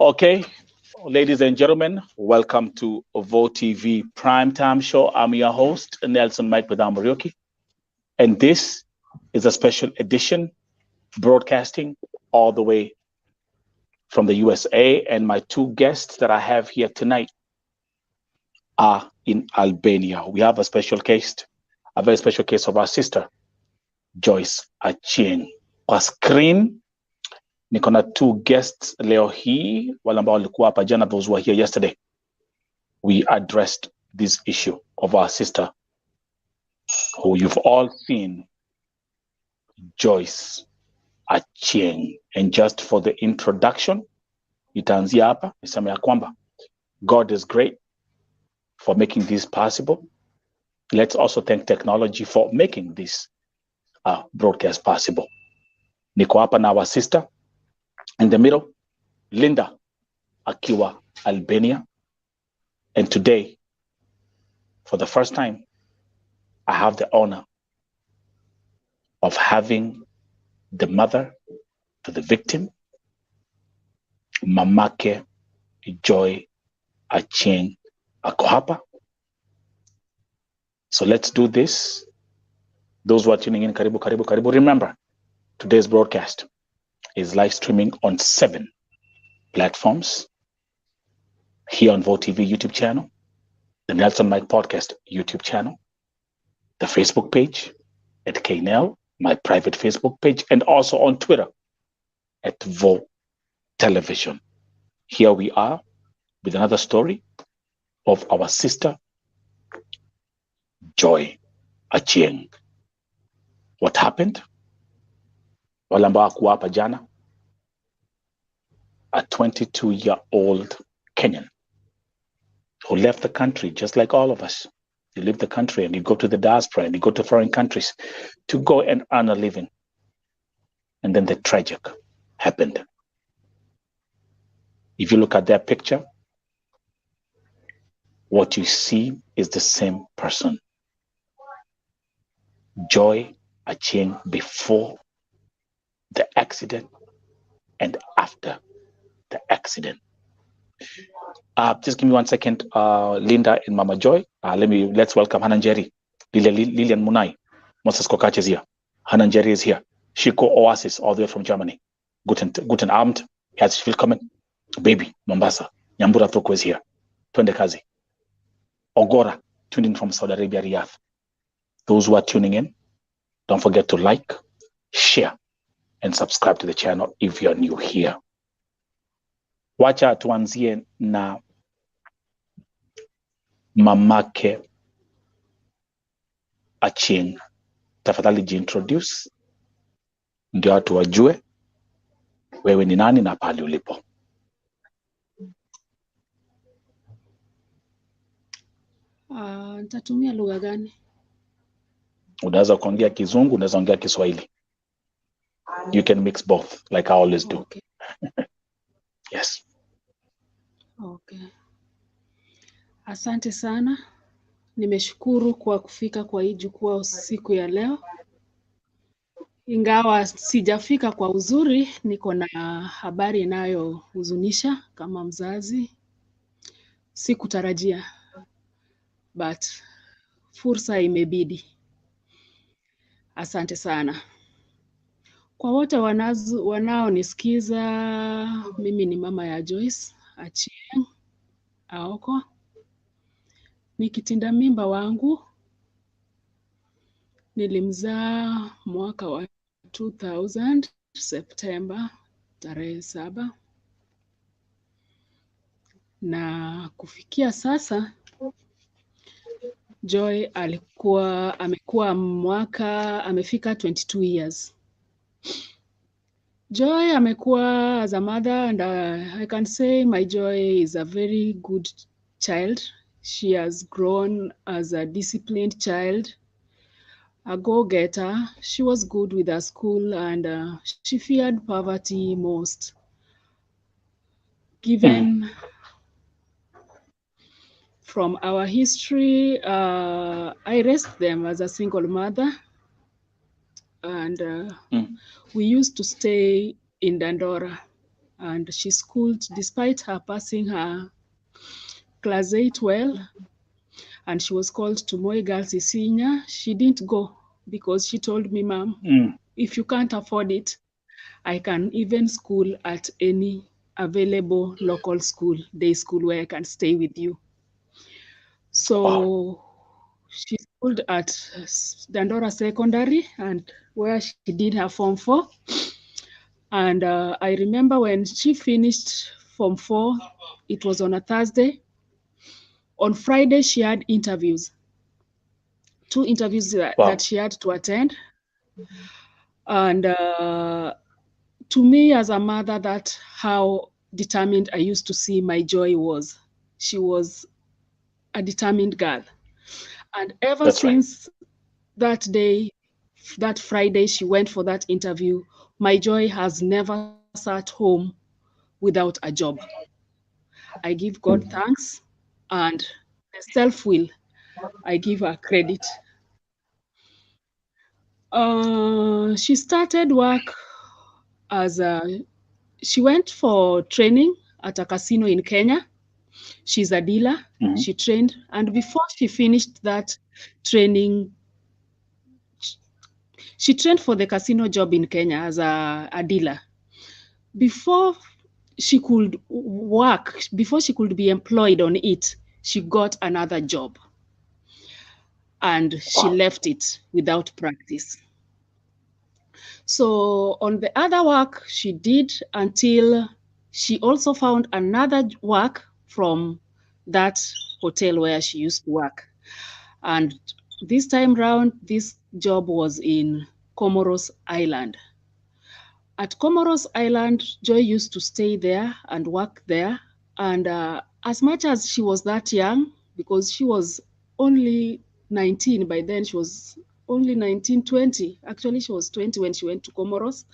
Okay, ladies and gentlemen, welcome to Ovo TV Primetime Show. I'm your host, Nelson Mike Padamorioki, and this is a special edition broadcasting all the way from the USA. And my two guests that I have here tonight are in Albania. We have a very special case of our sister, Joy Achieng. Kwa screen niko na two guests leo hii, wale ambao walikuwa hapa jana, those who were here yesterday. We addressed this issue of our sister, who you've all seen, Joyce Achieng. And just for the introduction, itaanzia hapa nisema ya kwamba God is great for making this possible. Let's also thank technology for making this broadcast possible. Niko hapa na our sister in the middle, Linda akiwa Albania. And today, for the first time, I have the honor of having the mother to the victim, Mamake Joy Achieng, ako hapa. So let's do this. Those who are tuning in, karibu, karibu, karibu. Remember, today's broadcast is live streaming on 7 platforms. Here on VoTV YouTube channel, the Nelson Mike Podcast YouTube channel, the Facebook page at KNEL, my private Facebook page, and also on Twitter at Vo Television. Here we are with another story of our sister, Joy Achieng. What happened? Wale ambao hawakuwa hapa jana, a 22-year-old Kenyan who left the country just like all of us. You leave the country and you go to the diaspora and you go to foreign countries to go and earn a living. And then the tragic happened. If you look at their picture, what you see is the same person. Joy Achieng before the accident and after the accident. Just give me 1 second, Linda and Mama Joy. Let's welcome Hananjeri, Lilian Munai, Moses Kokach is here. Hananjeri is here. Shiko Oasis, all the way from Germany. Guten Abend, herzlich willkommen. Baby, Mombasa, Nyambura Thoko is here. Twende kazi. Ogora, tuned in from Saudi Arabia, Riyadh. Those who are tuning in, don't forget to like, share, and subscribe to the channel if you're new here. Wacha tuanzie na Mamake Achieng. Tafadhali jiintroduce ndio watu wajue wewe ni nani na pale ulipo. Nitatumia lugha gani? Unaweza kuongea Kizungu, unaweza ongea Kiswahili. You can mix both like I always do. Okay. Yes. Okay. Asante sana. Nimeshukuru kwa kufika kwa hii jukwaa siku ya leo. Ingawa sijafika kwa uzuri, niko na habari inayohuzunisha kama mzazi. Sikutarajia, but fursa imebidi. Asante sana. Kwa wote wanaonisikiza, mimi ni mama ya Joyce Achieng Aoko. Ni kitinda mimba wangu. Nilimzaa mwaka wa 2000 September tarehe 7. Na kufikia sasa Joy amefika 22 years. Joy amekuwa as a mother, and I can say my Joy is a very good child. She has grown as a disciplined child, a go-getter. She was good with her school, and she feared poverty most. Given from our history, I raised them as a single mother, and we used to stay in Dandora. and she schooled despite her passing her class 8 well, and she was called to Moi Girls Isinya. She didn't go because she told me, Mom, if you can't afford it, I can even school at any available local school, day school, where I can stay with you. So she schooled at Dandora Secondary, and where she did her Form 4. And I remember when she finished Form 4, it was on a Thursday. On Friday, she had interviews, 2 interviews that she had to attend. And to me as a mother, that's how determined I used to see my Joy was. She was a determined girl. And ever since that day, that Friday, she went for that interview, my Joy has never sat home without a job. I give God thanks, and the self-will, I give her credit. She started work as she went for training at a casino in Kenya. She's a dealer. She trained, and before she finished that training, she trained for the casino job in Kenya as a dealer. Before she could work, before she could be employed on it, she got another job. And she left it without practice. So on the other work she did until she also found another work from that hotel where she used to work. And this time round, this job was in Comoros Island. At Comoros Island, Joy used to stay there and work there. And as much as she was that young, because she was only 19 by then, she was only 19, 20. Actually, she was 20 when she went to Comoros.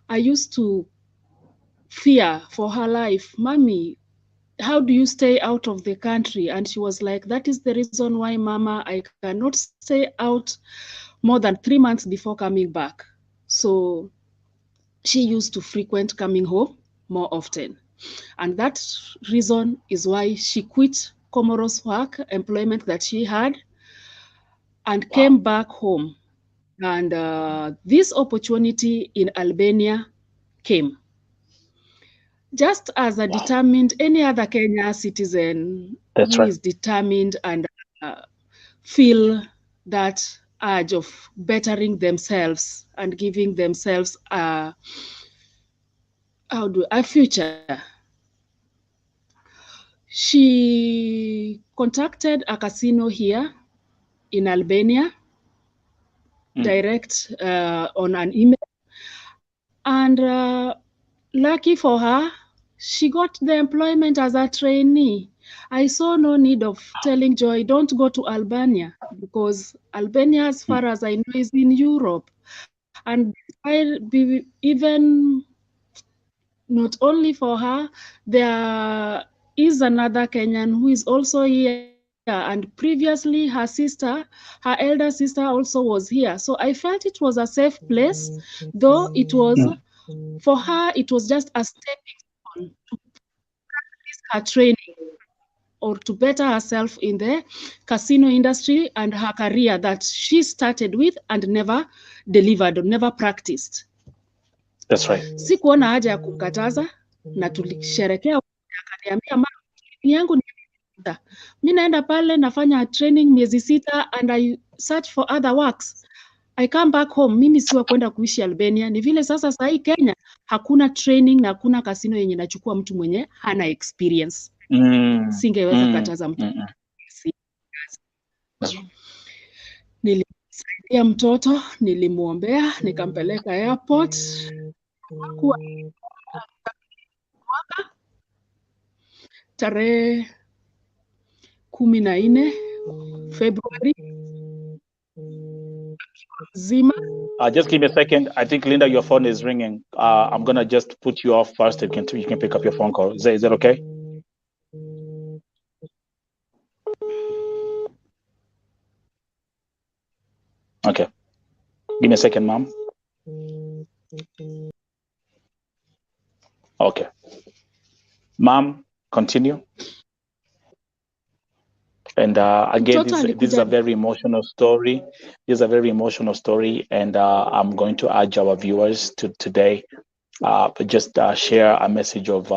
I used to fear for her life. Mommy, how do you stay out of the country? And she was like, that is the reason why, Mama, I cannot stay out more than 3 months before coming back. So she used to frequent coming home more often. And that reason is why she quit Comoros work, employment that she had, and came back home. And this opportunity in Albania came. Just as a determined, any other Kenya citizen who is determined and feel that urge of bettering themselves and giving themselves a future. She contacted a casino here in Albania, direct on an email. And lucky for her, she got the employment as a trainee. I saw no need of telling Joy, don't go to Albania, because Albania, as far as I know, is in Europe. And even not only for her, there is another Kenyan who is also here. And previously her elder sister also was here. So I felt it was a safe place, though it was, for her, it was just a stepping stone to practice her training or to better herself in the casino industry and her career that she started with and never delivered or never practiced. That's right. Sikuona haja ya kumkataza na tulisherekea, akaniambia mama yangu ni mimi naenda pale nafanya training miezi 6 and I search for other works. I come back home. Mimi siwa kwenda kuishi Albania. Ni vile sasa sahi Kenya hakuna training na hakuna kasino yenye nachukua mtu mwenye hana experience. Singeweza kataza mtu. Nilimsaidia mtoto, nilimuombea, nikampeleka airport. Tarehe 14 February. Zima. Just give me a second. I think, Linda, your phone is ringing. I'm going to just put you off first. You can pick up your phone call. Is that okay? Okay. Give me a second, Mom. Okay. Mom, continue. And again, this is a very emotional story. This is a very emotional story, and I'm going to urge our viewers to today just share a message of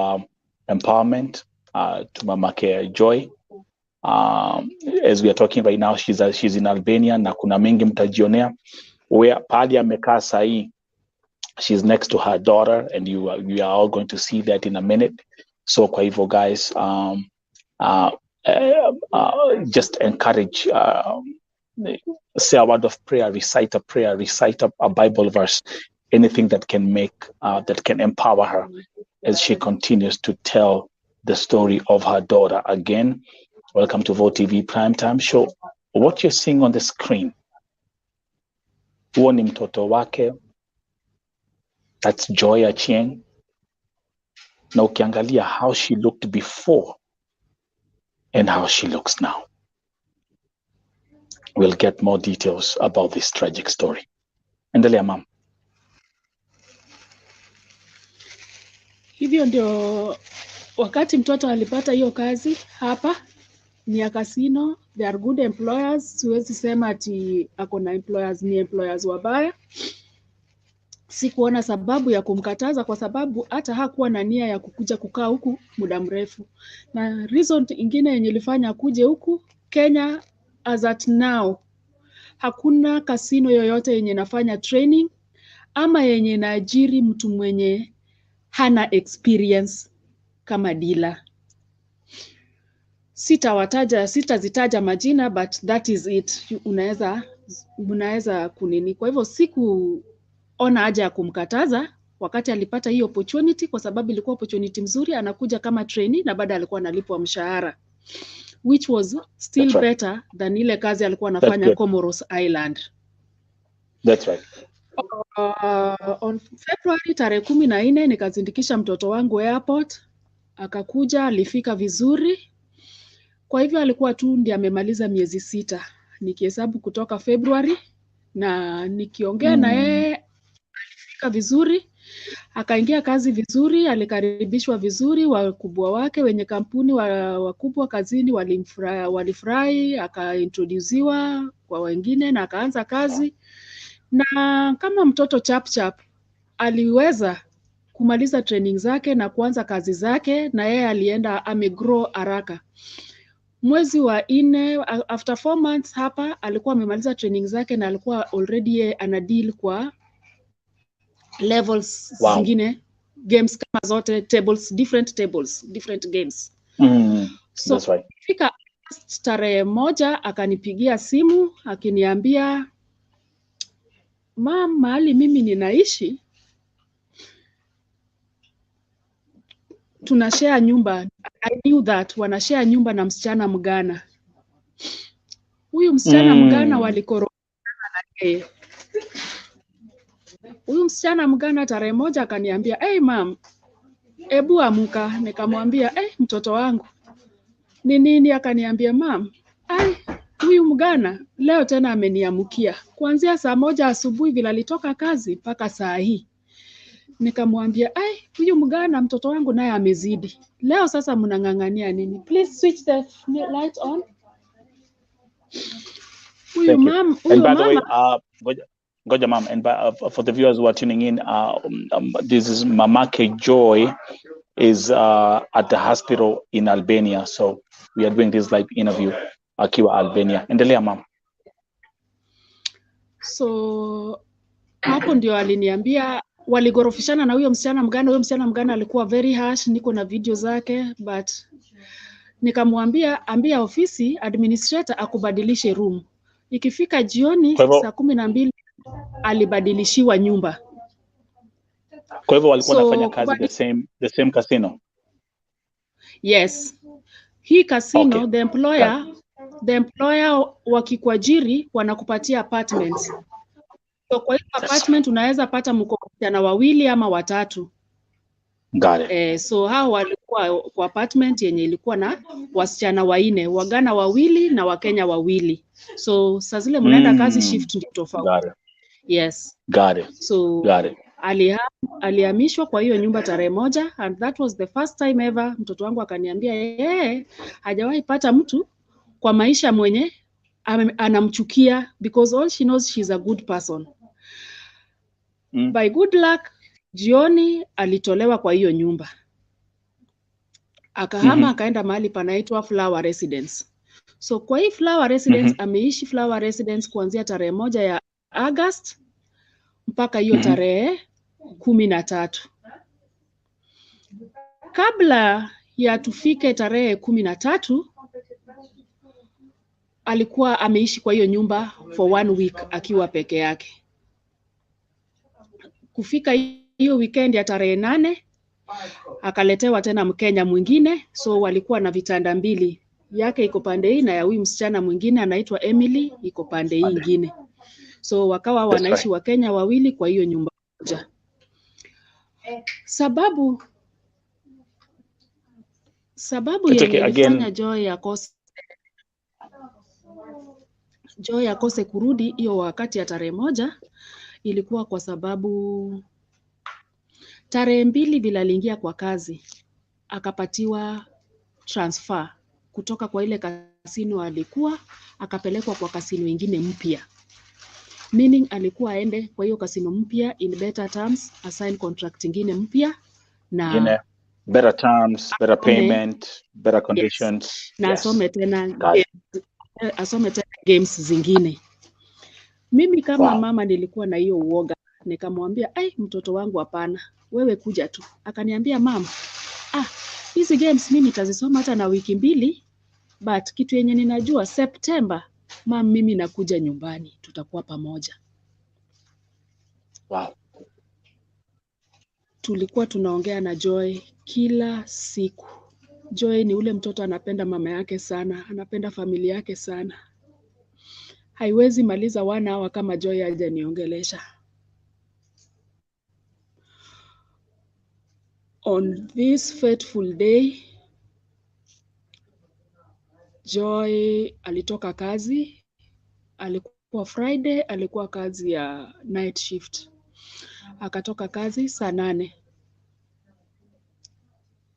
empowerment to Mamake Joy. As we are talking right now, she's in Albania na kuna mengi mtajionea where pali amekaa sahi. She's next to her daughter, and you are all going to see that in a minute. So kwa hivyo guys, just encourage, say a word of prayer, recite a Bible verse, anything that can make, that can empower her as she continues to tell the story of her daughter. Again, welcome to Vote TV Primetime Show. What you're seeing on the screen, huo ni mtoto wake. That's Joy Achieng. Na ukiangalia how she looked before and how she looks now. We'll get more details about this tragic story. Endelea, ma'am. Hivyo ndio wakati mtoto alipata hiyo kazi hapa ni ya casino. They are good employers. Siwezi sema ati akona employers ni employers wabaya. Sikuona sababu ya kumkataza kwa sababu hata hakuwa na nia ya kukuja kukaa huku muda mrefu. Na reason ingine yenye ilifanya kuje huku Kenya as at now, hakuna kasino yoyote yenye nafanya training ama yenye naajiri mtu mwenye hana experience kama dealer. Sitazitaja majina, but that is it. Unaweza kunini. Kwa hivyo sikuona haja ya kumkataza wakati alipata hii opportunity, kwa sababu ilikuwa opportunity mzuri. Anakuja kama trainee na baada alikuwa analipwa mshahara, which was still better than ile kazi alikuwa anafanya Comoros Island. That's right. On February tarehe 14 nikazindikisha mtoto wangu airport, akakuja, alifika vizuri. Kwa hivyo alikuwa tu ndiye amemaliza miezi 6 nikihesabu kutoka February, na nikiongea na yeye alifika vizuri, akaingia kazi vizuri, alikaribishwa vizuri. Wakubwa wake wenye kampuni wakubwa kazini walifurahi, akaintroduciwa kwa wengine na akaanza kazi. Na kama mtoto chap aliweza kumaliza training zake na kuanza kazi zake, na yeye alienda amegrow haraka. Mwezi wa 4 after 4 months hapa alikuwa amemaliza training zake na alikuwa already ana deal kwa levels zingine, games kama zote, different games. So that's right. fika tarehe 1 akanipigia simu akiniambia, "Mama, mahali mimi ninaishi tunashare nyumba." I knew that wanashare nyumba na msichana Mgana. Huyu msichana Mgana walikorofana na yeye. Huyu msichana Mgana tarehe 1 akaniambia, "Hey mom, ebu amuka." Nikamwambia, mtoto wangu ni nini? Akaniambia, "Mom, huyu Mgana leo tena ameniamukia. Kuanzia saa 1 asubuhi vile alitoka kazi mpaka saa hii." Nikamwambia, huyu Mgana mtoto wangu naye amezidi. Leo sasa mnang'ang'ania nini? Please switch the light on. Huyu mama, and by the way, Goja mom, and for the viewers who are tuning in, this is Mamake Joy is at the hospital in Albania, so we are doing this live interview akiwa Albania. Endelea mom. So hapo ndio aliniambia waligorofishana na huyo msichana Mgana. Huyo msichana Mgana alikuwa very harsh, niko na video zake, but nikamwambia ambia ofisi administrator akubadilishe room. Ikifika jioni saa 12 alibadilishiwa nyumba. Kwa hivyo walikuwa wanafanya kazi the same casino. Yes. Hii casino, okay. The employer wakikuajiri wanakupatia apartments. So kwa hiyo apartment unaweza pata mkokotana 2 ama 3. Got it. So hao walikuwa kwa apartment yenye ilikuwa na wasichana 4, Wagana 2 na Wakenya 2. So saa zile mnaenda kazi shift ndio tofauti. Got it. Yes. Got it. So got it. alihamishwa kwa hiyo nyumba tarehe 1, and that was the first time ever mtoto wangu akaniambia hajawahi pata mtu kwa maisha mwenye anamchukia, because all she knows she's a good person. By good luck, jioni alitolewa kwa hiyo nyumba, akahama akaenda mahali panaitwa Flower Residence. So kwa hii Flower Residence ameishi Flower Residence kuanzia tarehe 1 ya August mpaka hiyo tarehe 13. Kabla ya tufike tarehe 13, alikuwa ameishi kwa hiyo nyumba for 1 week akiwa peke yake. Kufika hiyo weekend ya tarehe 8, akaletewa tena Mkenya mwingine, so walikuwa na vitanda 2, yake iko pande hii na ya huyu msichana mwingine anaitwa Emily iko pande hii nyingine. So wakawa wanaishi Wakenya 2 kwa hiyo nyumba moja. Sababu yenye ilifanya Joy akose kurudi hiyo wakati ya tarehe 1 ilikuwa kwa sababu tarehe 2 bila aliingia kwa kazi akapatiwa transfer kutoka kwa ile kasino alikuwa akapelekwa kwa kasino ingine mpya, meaning alikuwa aende kwa hiyo kasino mpya in better terms, assign contract ingine mpya na better terms, better payment, better conditions. Na asome tena games zingine. Mimi kama mama nilikuwa na hiyo uoga, nikamwambia mtoto wangu hapana, wewe kuja tu. Akaniambia mama, hizi games mimi nitazisoma hata na wiki 2, but kitu yenye ninajua September mama, mimi nakuja nyumbani, tutakuwa pamoja. Tulikuwa tunaongea na Joy kila siku. Joy ni ule mtoto anapenda mama yake sana, anapenda familia yake sana. Haiwezi maliza 1 hour kama Joy hajaniongelesha. On this fateful day, Joy alitoka kazi, alikuwa Friday, alikuwa kazi ya night shift. Akatoka kazi saa 8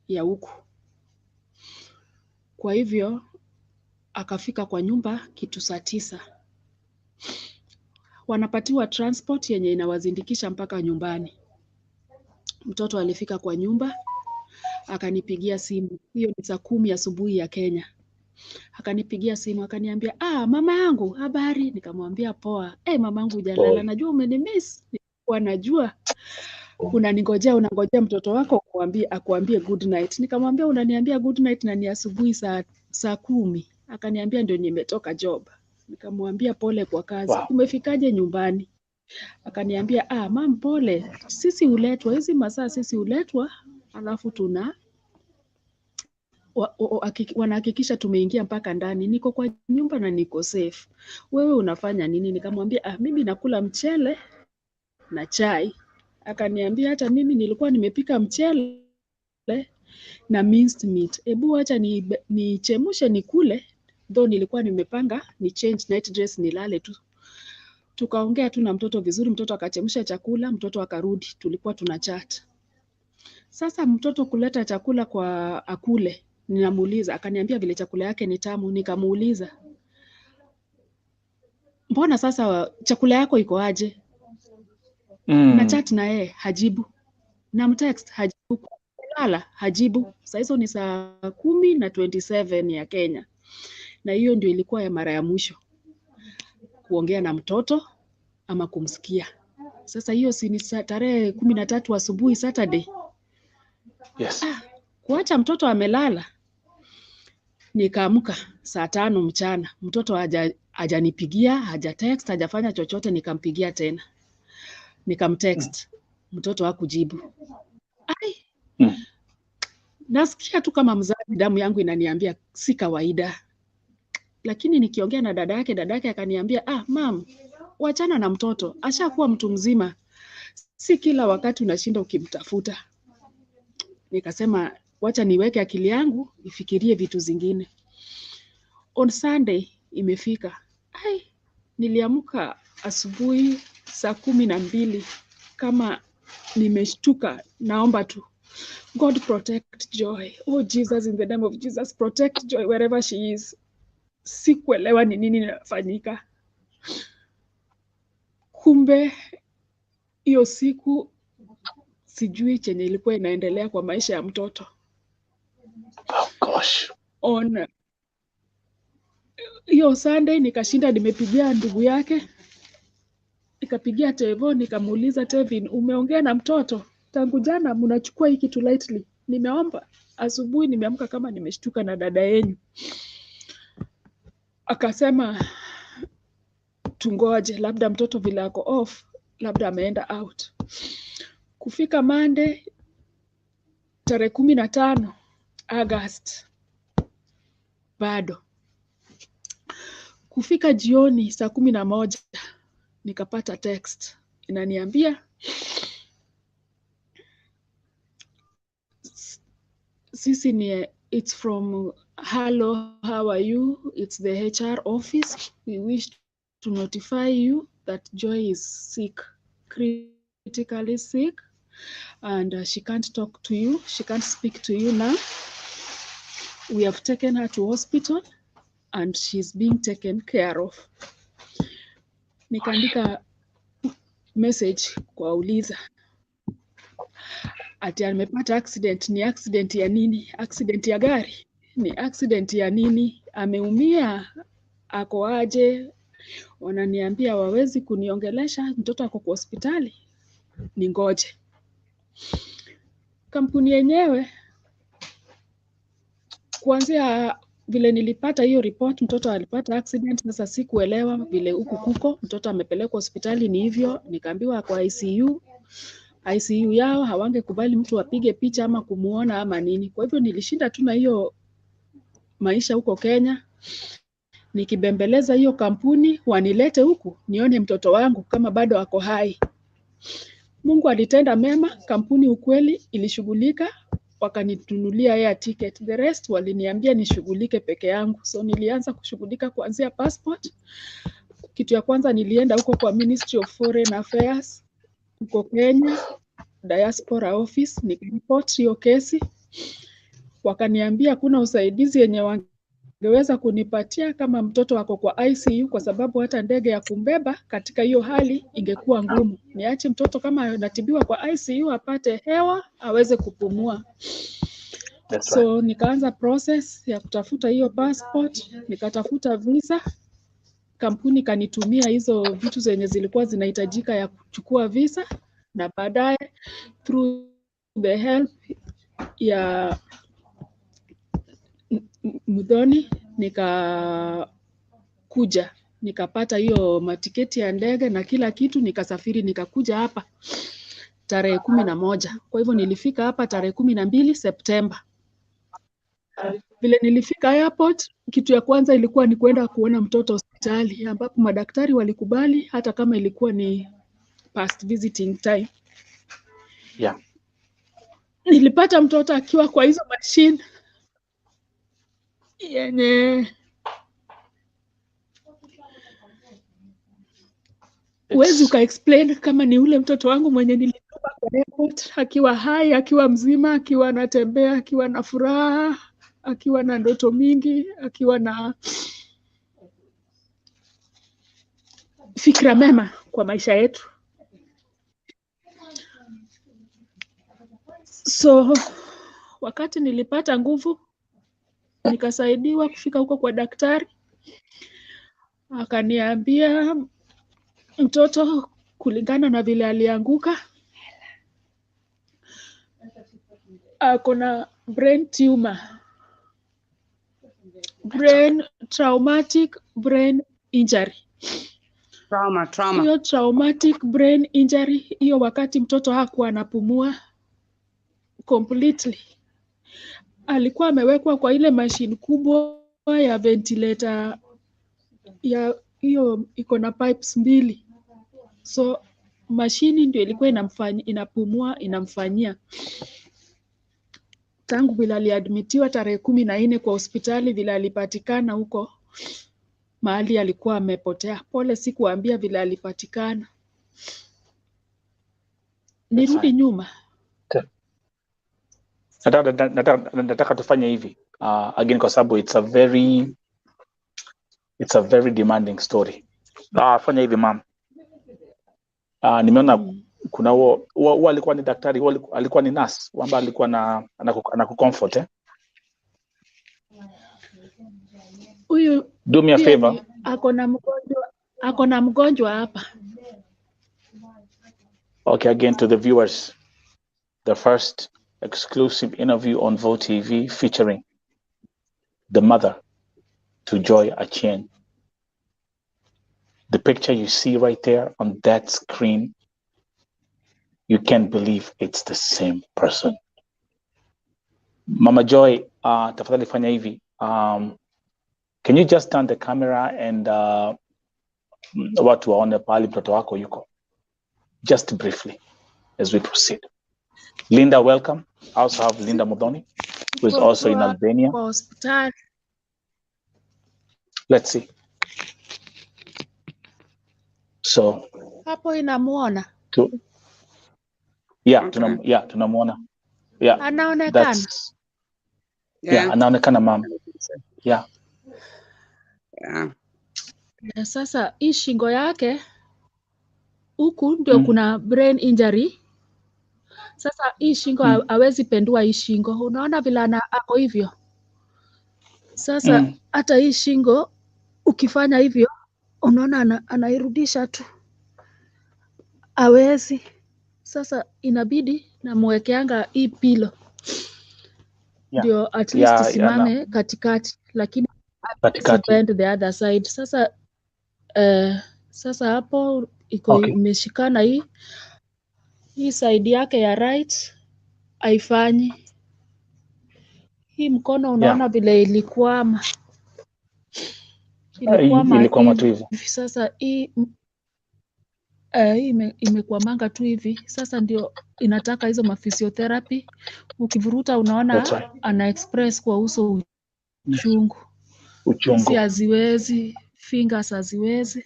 ya huku. Kwa hivyo akafika kwa nyumba kitu saa 9. Wanapatiwa transport yenye inawazindikisha mpaka nyumbani. Mtoto alifika kwa nyumba, akanipigia simu. Hiyo ni saa 10 asubuhi ya Kenya. Akanipigia simu akaniambia, mama yangu, habari? Nikamwambia poa. Mama yangu hujalala, najua umenimiss. Nilikuwa najua unaningojea mtoto wako akuambie good night. Nikamwambia unaniambia good night na ni asubuhi saa 10. Akaniambia ndio nimetoka job. Nikamwambia pole kwa kazi. Umefikaje nyumbani? Akaniambia mam, pole. Sisi huletwa hizi masaa, sisi huletwa alafu wanahakikisha tumeingia mpaka ndani. Niko kwa nyumba na niko safe. Wewe unafanya nini? Nikamwambia mimi nakula mchele na chai. Akaniambia hata mimi nilikuwa nimepika mchele na minced meat. Ebu acha nichemushe nikule. Though nilikuwa nimepanga ni change night dress nilale tu. Tukaongea tu na mtoto vizuri, mtoto akachemsha chakula, mtoto akarudi, tulikuwa tuna chat. Sasa mtoto kuleta chakula kwa akule, ninamuuliza, akaniambia vile chakula yake ni tamu. Nikamuuliza, mbona sasa chakula yako iko aje? Na chat na yeye hajibu, na mtext hajibu, kulala hajibu. Sasa hizo ni saa 10:27 ya Kenya, na hiyo ndio ilikuwa ya mara ya mwisho kuongea na mtoto ama kumsikia. Sasa hiyo si ni tarehe 13 asubuhi Saturday. Yes. Kuacha mtoto amelala. Nikaamka saa 5 mchana. Mtoto hajanipigia, hajatext, hajafanya chochote. Nikampigia tena. Nikamtext. Mtoto hakujibu. Nasikia tu kama mzazi damu yangu inaniambia si kawaida. Lakini nikiongea na dada yake akaniambia, mam, wachana na mtoto, ashakuwa mtu mzima, si kila wakati unashinda ukimtafuta. Nikasema wacha niweke akili yangu ifikirie vitu zingine. On Sunday imefika. Niliamka asubuhi saa 12 kama nimeshtuka. Naomba tu God protect Joy. Oh Jesus, in the name of Jesus, protect Joy wherever she is. Sikuelewa ni nini inafanyika. Kumbe hiyo siku sijui chenye ilikuwa inaendelea kwa maisha ya mtoto. Oh gosh. On hiyo Sunday nikashinda nimepigia ndugu yake. Nikapigia Tevo, nikamuuliza Tevin, umeongea na mtoto? Tangu jana mnachukua hii kitu lightly. Nimeomba asubuhi, nimeamka kama nimeshtuka na dada yenu. Akasema tungoje, labda mtoto vile ako off, labda ameenda out. Kufika Monday tarehe 15 August bado. Kufika jioni saa 11 nikapata text inaniambia sisi ni it's from hello, how are you? It's the HR office. We wish to notify you that Joy is sick, critically sick, and she can't talk to you. She can't speak to you now. We have taken her to hospital and she's being taken care of. Nikaandika message kwa uliza ati amepata accident. Ni accident ya nini? Accident ya gari? Ni accident ya nini? Ameumia? Ako aje? Wananiambia wawezi kuniongelesha, mtoto ako kwa hospitali, ningoje. Kampuni yenyewe kuanzia vile nilipata hiyo report mtoto alipata accident, sasa sikuelewa vile huku kuko mtoto amepelekwa hospitali ni hivyo. Nikaambiwa kwa ICU yao hawangekubali mtu apige picha ama kumuona ama nini. Kwa hivyo nilishinda tu na hiyo maisha huko Kenya, nikibembeleza hiyo kampuni wanilete huku nione mtoto wangu kama bado ako hai. Mungu alitenda mema, kampuni ukweli ilishughulika, wakanitunulia air ticket. The rest waliniambia nishughulike peke yangu. So nilianza kushughulika kuanzia passport. Kitu ya kwanza nilienda huko kwa Ministry of Foreign Affairs huko Kenya, Diaspora Office, nikaripoti hiyo kesi. Wakaniambia kuna usaidizi yenye wangeweza kunipatia kama mtoto wako kwa ICU, kwa sababu hata ndege ya kumbeba katika hiyo hali ingekuwa ngumu. Niache mtoto kama anatibiwa kwa ICU apate hewa aweze kupumua. So nikaanza process ya kutafuta hiyo passport, nikatafuta visa. Kampuni kanitumia hizo vitu zenye zilikuwa zinahitajika ya kuchukua visa, na baadaye through the help ya Mudhoni nikakuja nikapata hiyo matiketi ya ndege na kila kitu, nikasafiri nikakuja hapa tarehe 11. Kwa hivyo nilifika hapa tarehe 12 Septemba. Vile nilifika airport, kitu ya kwanza ilikuwa ni kwenda kuona mtoto hospitali, ambapo madaktari walikubali hata kama ilikuwa ni past visiting time. Yeah. Nilipata mtoto akiwa kwa hizo machine yenye uwezi uka-explain kama ni ule mtoto wangu mwenye nilitoka kwa airport, akiwa hai, akiwa mzima, akiwa anatembea, akiwa na furaha, akiwa na ndoto mingi, akiwa na fikra mema kwa maisha yetu. So wakati nilipata nguvu, nikasaidiwa kufika huko kwa daktari. Akaniambia mtoto kulingana na vile alianguka akona brain tumor, brain traumatic brain injury. Trauma. Hiyo traumatic brain injury, hiyo wakati mtoto hakuwa anapumua completely. Alikuwa amewekwa kwa ile machine kubwa ya ventilator ya hiyo iko na pipes 2. So mashini ndio ilikuwa inamfanyia. Tangu bila aliadmitiwa tarehe 14 kwa hospitali, vile alipatikana huko mahali alikuwa amepotea. Pole sikuambia vile alipatikana. nirudi nyuma. Nataka tufanye hivi again kwa sababu it's a very demanding story. Fanya hivi ma'am. Nimeona kuna wao alikuwa ni daktari, alikuwa ni nurse, kwamba alikuwa anakucomfort Huyu do me a favor. Ako na mgonjwa hapa. Okay, again to the viewers, the first exclusive interview on Vo TV featuring the mother to Joy Achieng. The picture you see right there on that screen, you can't believe it's the same person. Mama Joy, tafadhali fanya hivi. Can you just turn the camera and watu waone pahali mtoto wako yuko? Just briefly as we proceed. Linda, welcome. I also have Linda Modoni, who is also in Albania. Let's see. So hapo inamuona. Tunamuona. Yeah. Anaonekana. Anaonekana mama. Yeah. Sasa hii shingo yake huku ndio kuna brain injury. Sasa hii shingo hawezi pendua hii shingo. Unaona vile ako hivyo. Sasa hata hii shingo ukifanya hivyo unaona anairudisha tu. Hawezi. Sasa inabidi namwekeanga hii pilo. Ndio at least simame katikati, lakini bend the other side. Sasa hapo iko imeshikana hii side yake ya right haifanyi. Hii mkono unaona vile ilikwama tu hivi. Sasa hii imekwamanga tu hivi. Sasa ndio inataka hizo maphysiotherapy. Ukivuruta unaona ana express kwa uso uchungu. Hizi haziwezi, fingers haziwezi.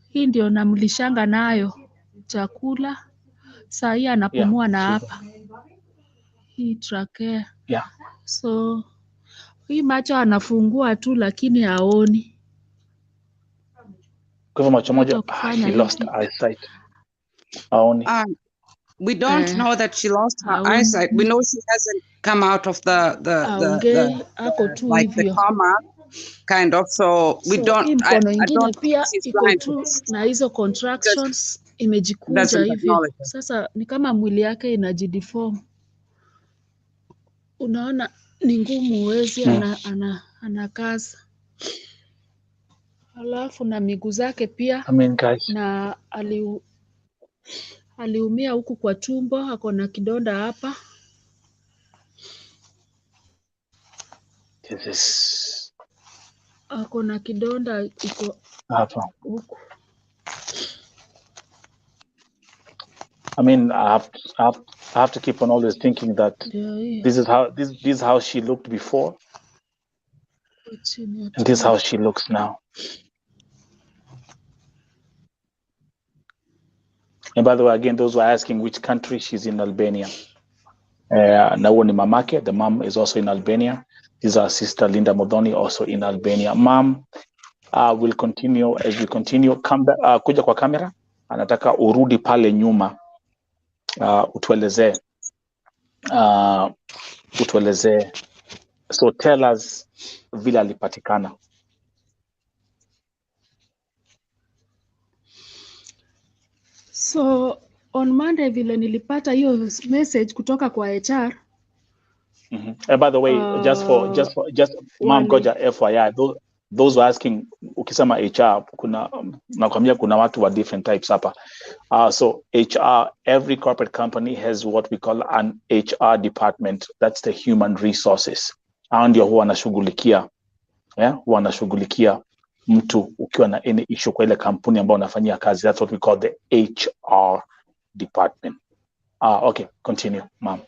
Hii ndio namlishanga nayo chakula. Saa hii anapumua na hapa. Hii trachea. So hii macho anafungua tu lakini haoni. Kwa hivyo macho moja he lost eyesight. Haoni. We don't know that she lost her eyesight. We know she hasn't come out of the coma kind of. So we don't. I don't pia iko tu na hizo contractions imejikunja hivyo. Sasa ni kama mwili yake inajideform. Unaona ni ngumu, huwezi anakaza. Alafu na miguu zake pia na aliumia huku kwa tumbo, ako na kidonda hapa. Ako na kidonda iko hapa huku. I mean, I have to keep on always thinking that this is how she looked before, and this is how she looks now. And by the way, again, those who are asking which country, she's in Albania. Now ni mamake, the mom is also in Albania. This is our sister Linda Modoni, also in Albania. Mom, will continue as we continue. Come back, kuja kwa kamera. Anataka urudi pale nyuma. Utueleze. So tell us vile alipatikana. So on Monday vile nilipata hiyo message kutoka kwa HR. And by the way, just mom koja FYI, those who are asking, ukisema HR kuna nakwambia kuna watu wa different types hapa. So HR, every corporate company has what we call an HR department. That's the human resources. Hao ndio huwa wanashughulikia mtu ukiwa na any issue kwa ile kampuni ambayo unafanyia kazi. That's what we call the HR department. Okay, continue, ma'am.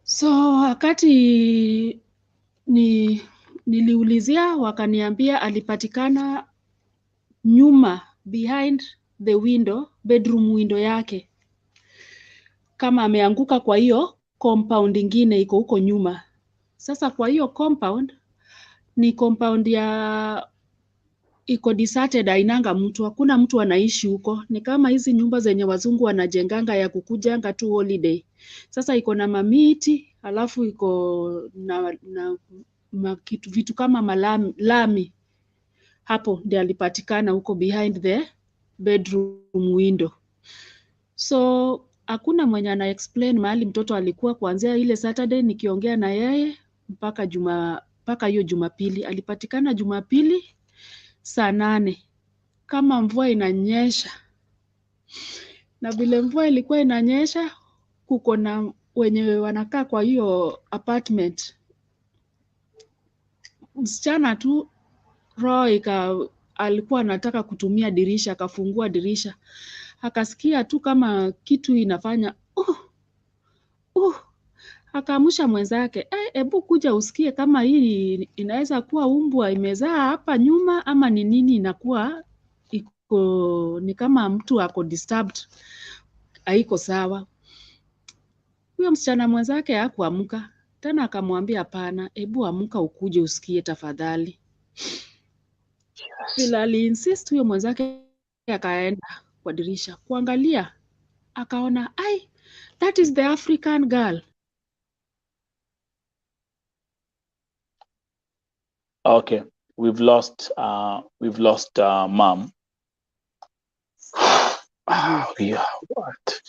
So wakati niliulizia wakaniambia alipatikana nyuma behind the window, bedroom window yake, kama ameanguka kwa hiyo compound ingine iko huko nyuma. Sasa kwa hiyo compound ni compound ya iko deserted, ainanga mtu, hakuna mtu anaishi huko. Ni kama hizi nyumba zenye wazungu wanajenganga ya kukujanga tu holiday. Sasa iko na mamiti, alafu iko na vitu kama lami. Hapo ndio alipatikana huko behind the bedroom window. So hakuna mwenye ana explain mahali mtoto alikuwa kuanzia ile Saturday nikiongea na yeye mpaka hiyo Jumapili. Alipatikana Jumapili saa 8 kama mvua inanyesha. Na vile mvua ilikuwa inanyesha, kuko na wenye wanakaa kwa hiyo apartment. Msichana tu roho alikuwa anataka kutumia dirisha, akafungua dirisha. Akasikia tu kama kitu inafanya akaamsha mwenzake, hebu kuja usikie kama hii inaweza kuwa umbwa imezaa hapa nyuma ama ni nini inakuwa ni kama mtu ako disturbed, haiko sawa. Huyo msichana mwenzake hakuamka tena, akamwambia hapana, hebu amka ukuje usikie tafadhali. Bila aliinsist, huyo mwenzake akaenda kwa dirisha kuangalia, akaona that is the African girl. Okay, we've lost mom. Yeah, what?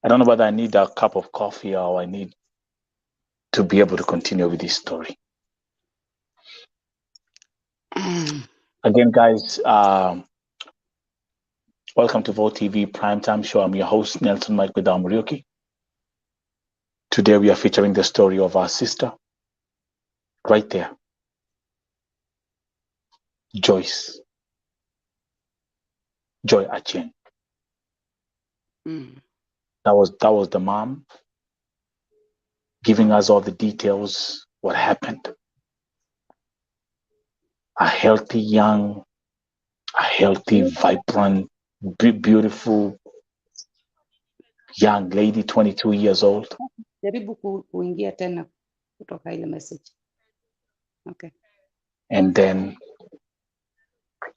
I don't know whether I need a cup of coffee or I need to be able to continue with this story. Again, guys, welcome to Vote TV Primetime Show. I'm your host, Nelson Mike Muriuki. Today we are featuring the story of our sister, right there, Joy Achieng. That was the mom giving us all the details, what happened. A healthy, vibrant, beautiful young lady, 22 years old. Jaribu kuingia tena kutoka ile message. Okay. And then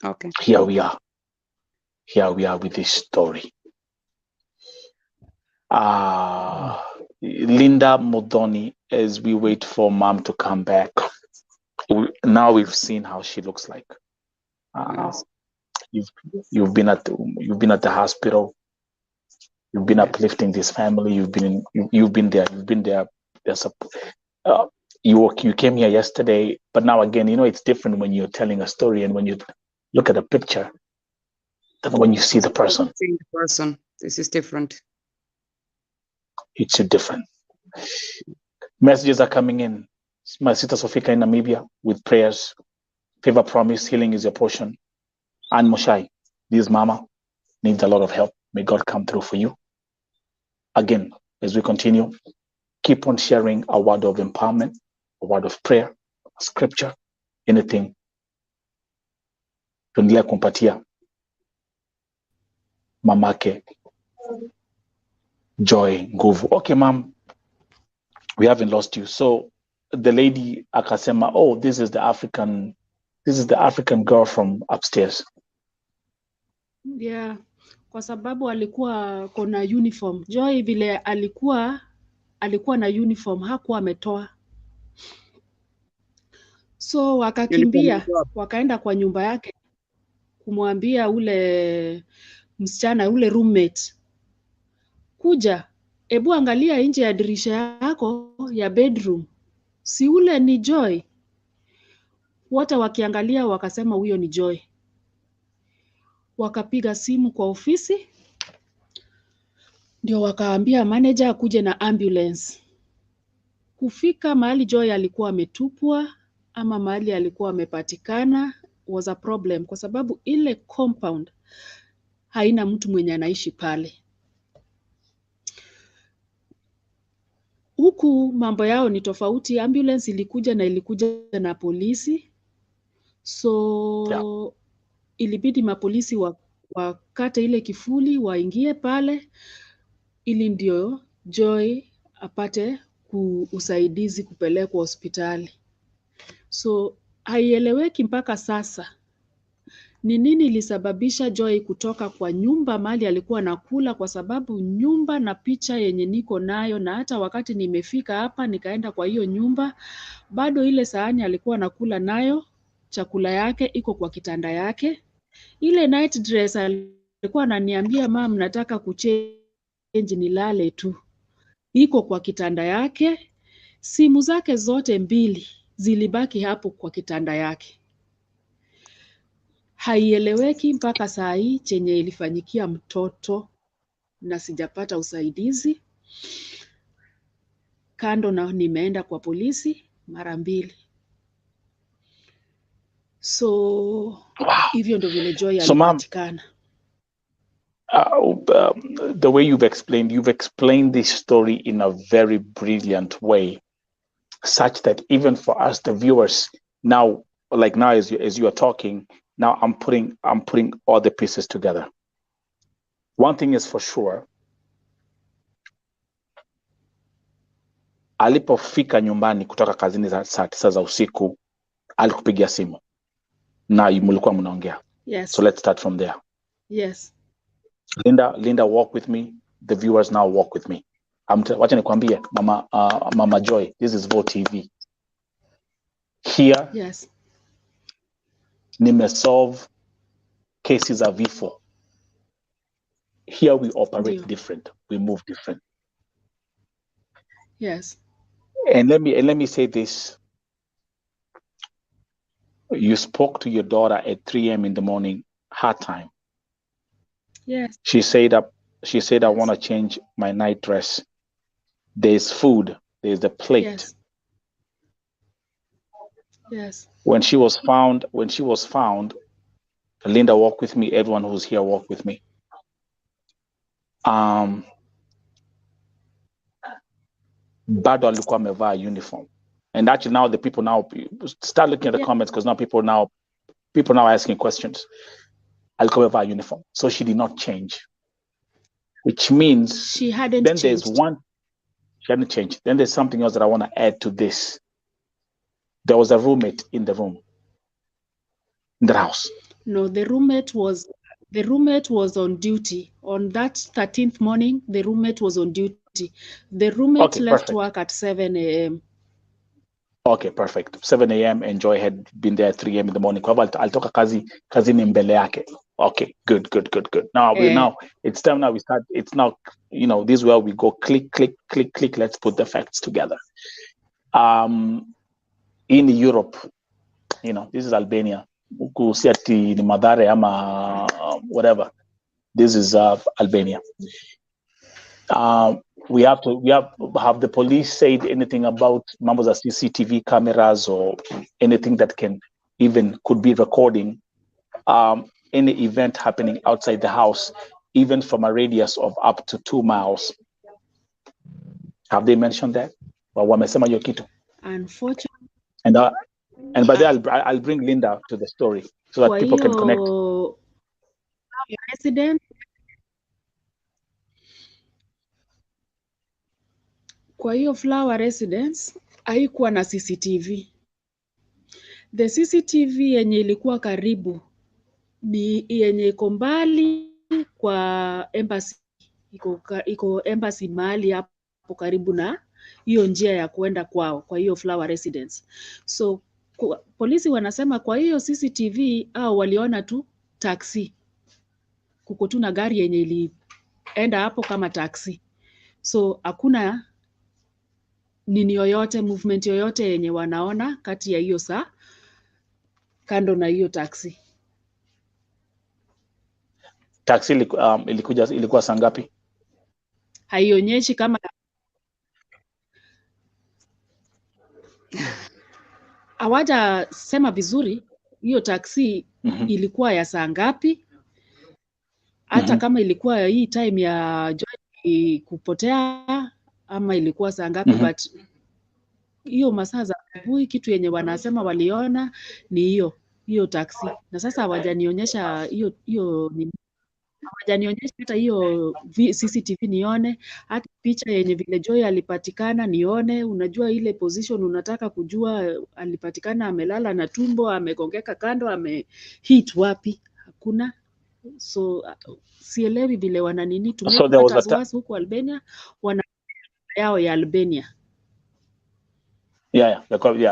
okay. Here we are with this story. Linda Modoni, as we wait for mom to come back, now we've seen how she looks like. Yes. You've been at the hospital. You've been uplifting this family. You've been there. You came here yesterday, but now again, it's different when you're telling a story and when you look at a picture than when you see the person. This is different. It's different. Messages are coming in. My sister Sofika in Namibia with prayers. Favor, promise, healing is your portion. Anne Moshai, this mama needs a lot of help. May God come through for you. Again, as we continue, keep on sharing a word of empowerment, a word of prayer, a scripture, anything. Tuendelea kumpatia mamake Joy nguvu. Okay, mom, we haven't lost you. So the lady akasema, this is the African girl from upstairs. Yeah, kwa sababu alikuwa kona uniform. Joy vile alikuwa na uniform, hakuwa ametoa. So wakakimbia, wakaenda kwa nyumba yake kumwambia ule msichana, ule roommate, kuja, hebu angalia nje ya dirisha yako ya bedroom. Si ule ni Joy? Wote wakiangalia wakasema huyo ni Joy. Wakapiga simu kwa ofisi, ndio wakaambia manager akuje na ambulance. Kufika mahali Joy alikuwa ametupwa ama mahali alikuwa amepatikana was a problem, kwa sababu ile compound haina mtu mwenye anaishi pale. Huku mambo yao ni tofauti. Ambulance ilikuja na polisi. So ilibidi mapolisi wakate ile kifuli, waingie pale, ili ndio Joy apate usaidizi kupelekwa hospitali. So haieleweki mpaka sasa ni nini ilisababisha Joy kutoka kwa nyumba mahali alikuwa nakula, kwa sababu nyumba na picha yenye niko nayo, na hata wakati nimefika hapa nikaenda kwa hiyo nyumba, bado ile sahani alikuwa nakula nayo chakula yake iko kwa kitanda yake. Ile night dress alikuwa ananiambia mama, nataka kuchange nilale tu, iko kwa kitanda yake. Simu zake zote mbili zilibaki hapo kwa kitanda yake. Haieleweki mpaka saa hii chenye ilifanyikia mtoto, na sijapata usaidizi. Kando na nimeenda kwa polisi mara 2. So hivyo ndo vile Joy alipatikana. The way you've explained this story in a very brilliant way, such that even for us, the viewers, now as you are talking, now I'm putting all the pieces together. One thing is for sure, alipofika nyumbani kutoka kazini saa 9 za usiku, alikupigia simu na mlikuwa mnaongea. Yes. So let's start from there. Yes. Linda, walk with me. The viewers now walk with me. Wacha nikwambie, Mama Joy, this is Vo TV. Here, yes, nimesolve cases of vifo. Here we operate different. We move different. Yes. And let me say this. You spoke to your daughter at 3 a.m. in the morning, her time. Yes. She said, I want to change my night dress. There's food. There's the plate. Yes. Yes. When she was found, Linda, walk with me. Everyone who's here, walk with me. Bado alikuwa amevaa uniform. And actually now the people now start looking at the comments, because now people now asking questions. Alikuwa amevaa uniform. So she did not change. Which means she hadn't then changed. She hadn't changed. Then there's something else that I want to add to this. There was a roommate in the room, in the house. No, the roommate was on duty. On that 13th morning, the roommate was on duty. The roommate left work at 7 a.m. Okay, perfect. 7 a.m. and Joy had been there at 3 a.m. in the morning. Kwa hivyo alitoka kazi ni mbele yake. Okay, good. Now it's time now we start. It's now, this is where we go click. Let's put the facts together. In Europe, this is Albania. Kusiati ni Madare ama whatever. This is Albania. We have the police said anything about members of CCTV cameras or anything that could be recording any event happening outside the house, even from a radius of up to 2 miles. Have they mentioned that? Wamesema hiyo kitu? Unfortunately. And by then I'll bring Linda to the story so that people can connect. Resident. Kwa hiyo Flower Residence haikuwa na CCTV. The CCTV yenye ilikuwa karibu ni yenye iko mbali kwa embassy. Iko embassy mahali hapo karibu na hiyo njia ya kuenda kwao, kwa hiyo Flower Residence. So polisi wanasema kwa hiyo CCTV waliona tu taxi. Kuko tu na gari yenye ilienda hapo kama taxi. So hakuna movement yoyote yenye wanaona kati ya hiyo saa kando na hiyo taxi. Taxi ilikuwa saa ngapi? Haionyeshi kama hawaja sema vizuri hiyo taxi ilikuwa ya saa ngapi. Hata kama ilikuwa hii time ya Joy kupotea ama ilikuwa saa ngapi, but hiyo masaa za asubuhi kitu yenye wanasema waliona ni hiyo taxi. Na sasa hawajanionyesha hiyo ni hawajanionyesha hata hiyo CCTV nione, hata picha yenye vile Joy alipatikana nione. Unajua ile position unataka kujua alipatikana amelala na tumbo, amegongeka kando, amehit wapi? Hakuna. So sielewi vile wana nini to make matters worse huko Albania, wana yao ya Albania. Yeah,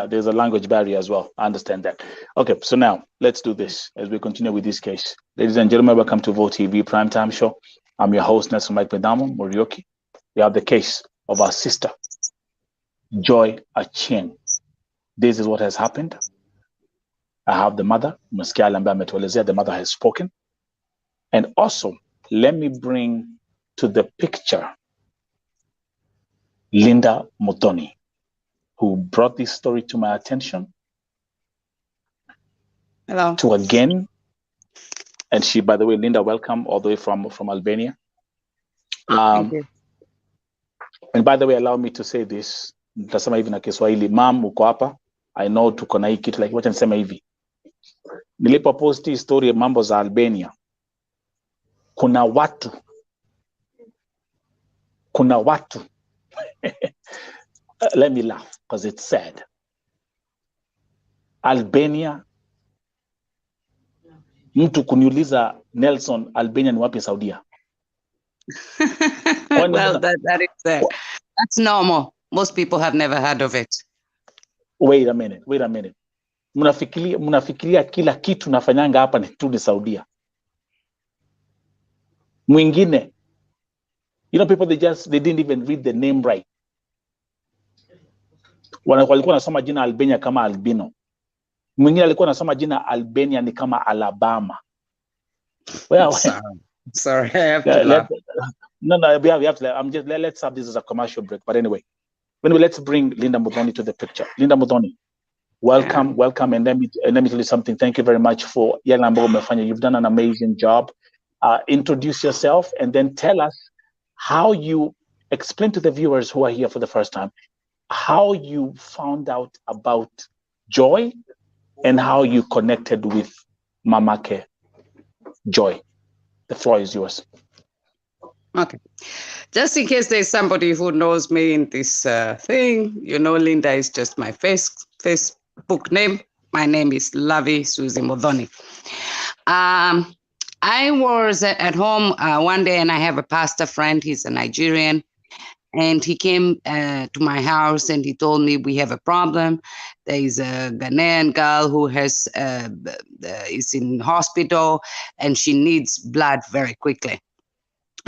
there's a language barrier as well. I understand that. Okay, so now let's do this as we continue with this case. Ladies and gentlemen, welcome to Vote TV Primetime Show. I'm your host, Nelson Mike Medamo Morioki. We have the case of our sister, Joy Achieng. This is what has happened. I have the mother, the mother has spoken. And also, let me bring to the picture Linda Mutoni, who brought this story to my attention. Hello. To again, and she, by the way, Linda, welcome all the way from Albania. Thank you. And by the way, allow me to say this. Nitasema hivi na Kiswahili, mom uko hapa. I know tuko na hii kitu, like wacha nisema hivi. Nilipopost hii story ya mambo za Albania, kuna watu let me laugh because it's sad. Albania, mtu kuniuliza Nelson, Albania ni wapi Saudia? Well, that's normal. Most people have never heard of it. Wait a minute. Mnafikiria kila kitu nafanyanga hapa ni tu ni Saudia. Mwingine, people they didn't even read the name right. Walikuwa wanasoma jina Albania kama albino. Mwingine alikuwa anasoma jina Albania ni kama Alabama. Well, sorry, I have to laugh. No, we have to. Let's have this as a commercial break. But anyway, let's bring Linda Mutoni to the picture. Linda Mutoni, welcome, and let me tell you something. Thank you very much for Yalambo Mefanya. You've done an amazing job. Introduce yourself and then tell us how you explain to the viewers who are here for the first time how you found out about Joy and how you connected with Mamake Joy. The floor is yours. Okay. Just in case there's somebody who knows me in this thing, Linda is just my Facebook name. My name is Lavi Susie Modoni. I was at home one day and I have a pastor friend. He's a Nigerian. And he came to my house and he told me we have a problem. There is a Ghanaian girl who is in hospital and she needs blood very quickly.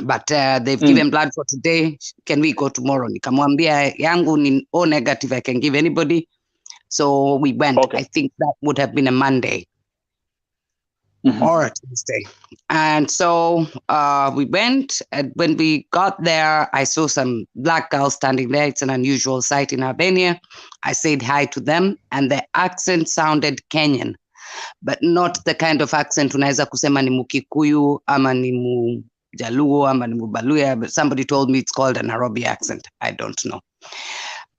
But they've given blood for today. Can we go tomorrow? Nikamwambia yangu ni O negative, I can give anybody. So we went. Okay. I think that would have been a Monday. Or a Tuesday. And so we went, and when we got there, I saw some black girls standing there. It's an unusual sight in Albania. I said hi to them, and their accent sounded Kenyan, but not the kind of accent unaweza kusema ni Mukikuyu, ama ni Mujaluo, ama ni Mubaluya, but somebody told me it's called a Nairobi accent. I don't know.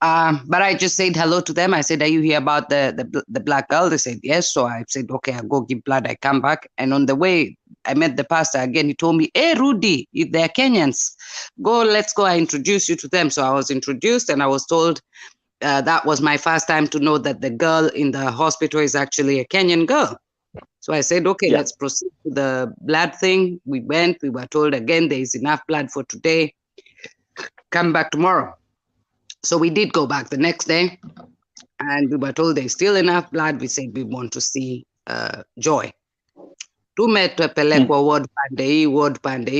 But I just said hello to them. I said, are you here about the black girl? They said, yes. So I said, okay, I'll go give blood. I come back. And on the way, I met the pastor again. He told me, hey, Rudy, they're Kenyans. Let's go. I introduce you to them. So I was introduced and I was told that was my first time to know that the girl in the hospital is actually a Kenyan girl. So I said, okay, let's proceed to the blood thing. We went. We were told again, there is enough blood for today. Come back tomorrow. So we did go back the next day and we were told there's still enough blood. We said we want to see Joy. Tumepelekwa ward pande hii,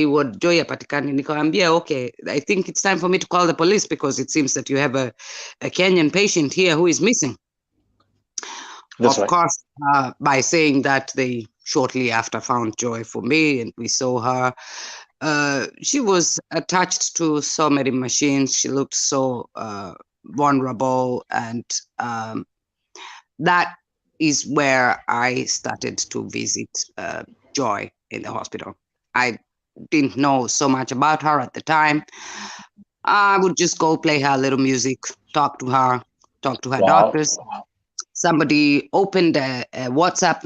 ward Joy apatikani. Nikaambia, okay, I think it's time for me to call the police because it seems that you have a Kenyan patient here who is missing. That's of course, by saying that, they shortly after found Joy for me and we saw her. She was attached to so many machines. She looked so vulnerable, and that is where I started to visit Joy in the hospital. I didn't know so much about her at the time. I would just go play her little music, talk to her doctors. Somebody opened a WhatsApp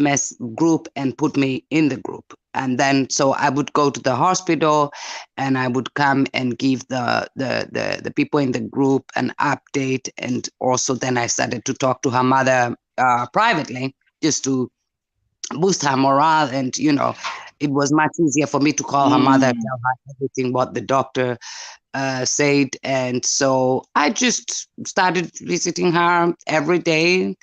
group and put me in the group. and then so I would go to the hospital, and I would come and give the people in the group an update, and also then I started to talk to her mother privately, just to boost her morale. And it was much easier for me to call her mother, tell her everything what the doctor said. And so I just started visiting her every day.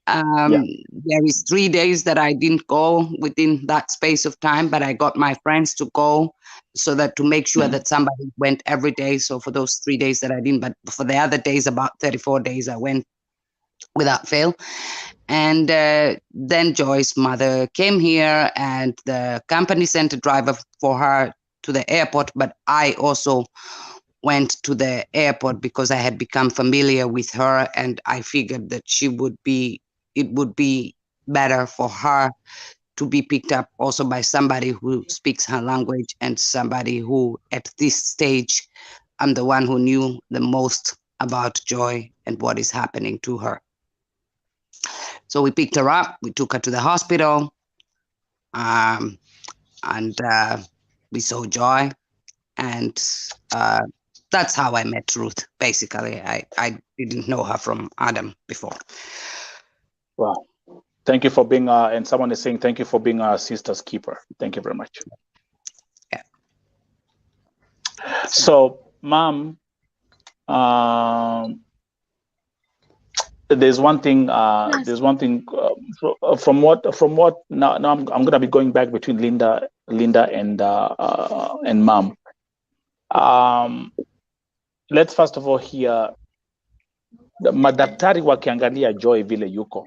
There is 3 days that I didn't go within that space of time, but I got my friends to go, so that to make sure that somebody went every day. So for those 3 days that I didn't, but for the other days, about 34 days, I went without fail. And then Joy's mother came here, and the company sent a driver for her to the airport, but I also went to the airport because I had become familiar with her, and I figured that it would be better for her to be picked up also by somebody who speaks her language, and somebody who at this stage, I'm the one who knew the most about Joy and what is happening to her. So we picked her up, we took her to the hospital, and we saw Joy, and that's how I met Ruth. Basically, I didn't know her from Adam before. Wow. Thank you for being, and someone is saying, thank you for being our sister's keeper. Thank you very much. Yeah. So, Mom, there's one thing. There's one thing from what now I'm gonna be going back between Linda and Mom. Let's first of all hear madaktari wakiangalia Joy vile yuko.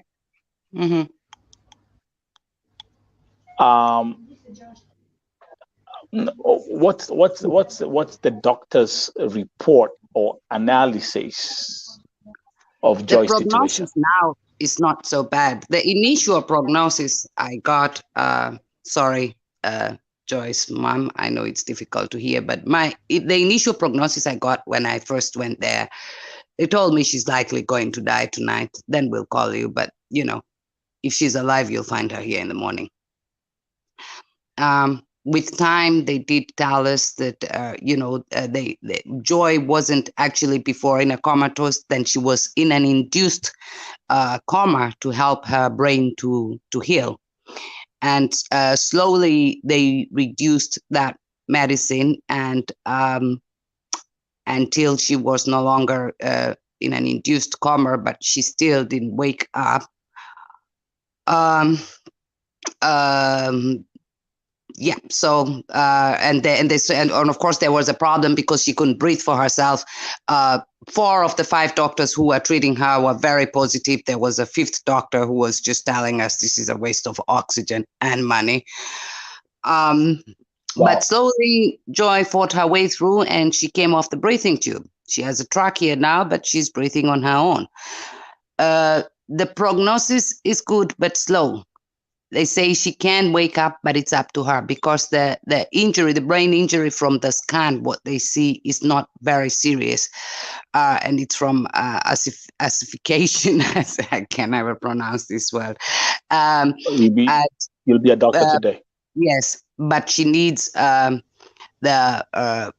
What's the doctor's report or analysis of Joy's situation? The prognosis now is not so bad. The initial prognosis I got, sorry, Joy's mom, I know it's difficult to hear, but the initial prognosis I got when I first went there, they told me she's likely going to die tonight. Then we'll call you. But, if she's alive, you'll find her here in the morning. With time, they did tell us that, Joy wasn't actually before in a comatose. Then she was in an induced coma to help her brain to heal. And slowly they reduced that medicine, and until she was no longer in an induced coma, but she still didn't wake up. Yeah. So and of course there was a problem because she couldn't breathe for herself. 4 of the 5 doctors who were treating her were very positive. There was a 5th doctor who was just telling us this is a waste of oxygen and money. Wow. But slowly Joy fought her way through, and she came off the breathing tube. She has a trachea now, but she's breathing on her own. The prognosis is good, but slow. They say she can wake up, but it's up to her, because the injury, the brain injury from the scan, what they see is not very serious. And it's from ossification. I can never pronounce this word. You'll be a doctor today. Yes, but she needs the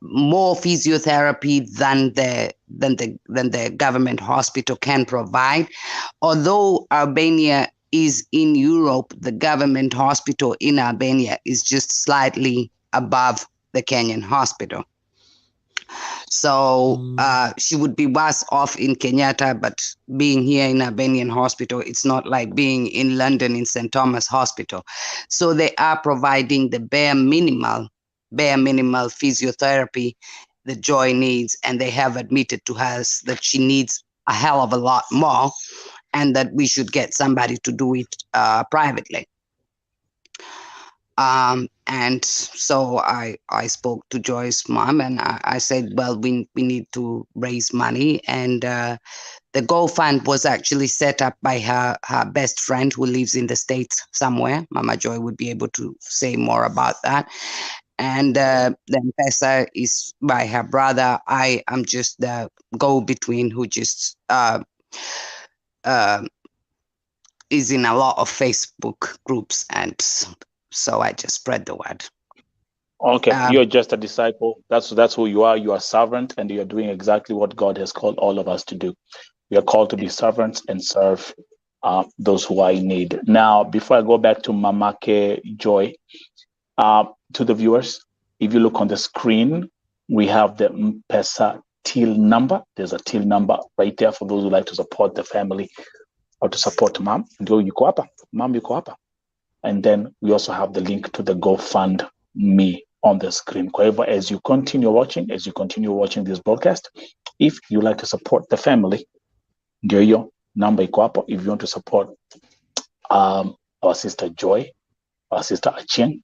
more physiotherapy than the government hospital can provide. Although Albania is in Europe, the government hospital in Albania is just slightly above the Kenyan hospital. So she would be worse off in Kenyatta, but being here in Albanian hospital, it's not like being in London in St. Thomas Hospital. So they are providing the bare minimal physiotherapy that Joy needs, and they have admitted to us that she needs a hell of a lot more, and that we should get somebody to do it privately. And so I spoke to Joy's mom, and I said, well, we need to raise money. And the GoFund was actually set up by her best friend who lives in the States somewhere. Mama Joy would be able to say more about that. And then M-Pesa is by her brother. I am just the go-between who just is in a lot of Facebook groups and So I just spread the word. Okay, you're just a disciple. That's who you are. You are servant, and you're doing exactly what God has called all of us to do. We are called to be servants and serve those who are in need. Now, before I go back to Mamake Joy, to the viewers, if you look on the screen, we have the M-Pesa till number. There's a till number right there for those who like to support the family or to support mom. Ndio yuko hapa, mom yuko hapa. And then we also have the link to the GoFundMe on the screen. However, as you continue watching this broadcast, if you like to support the family, ndio hiyo number iko hapo. If you want to support our sister Joy, our sister Achieng,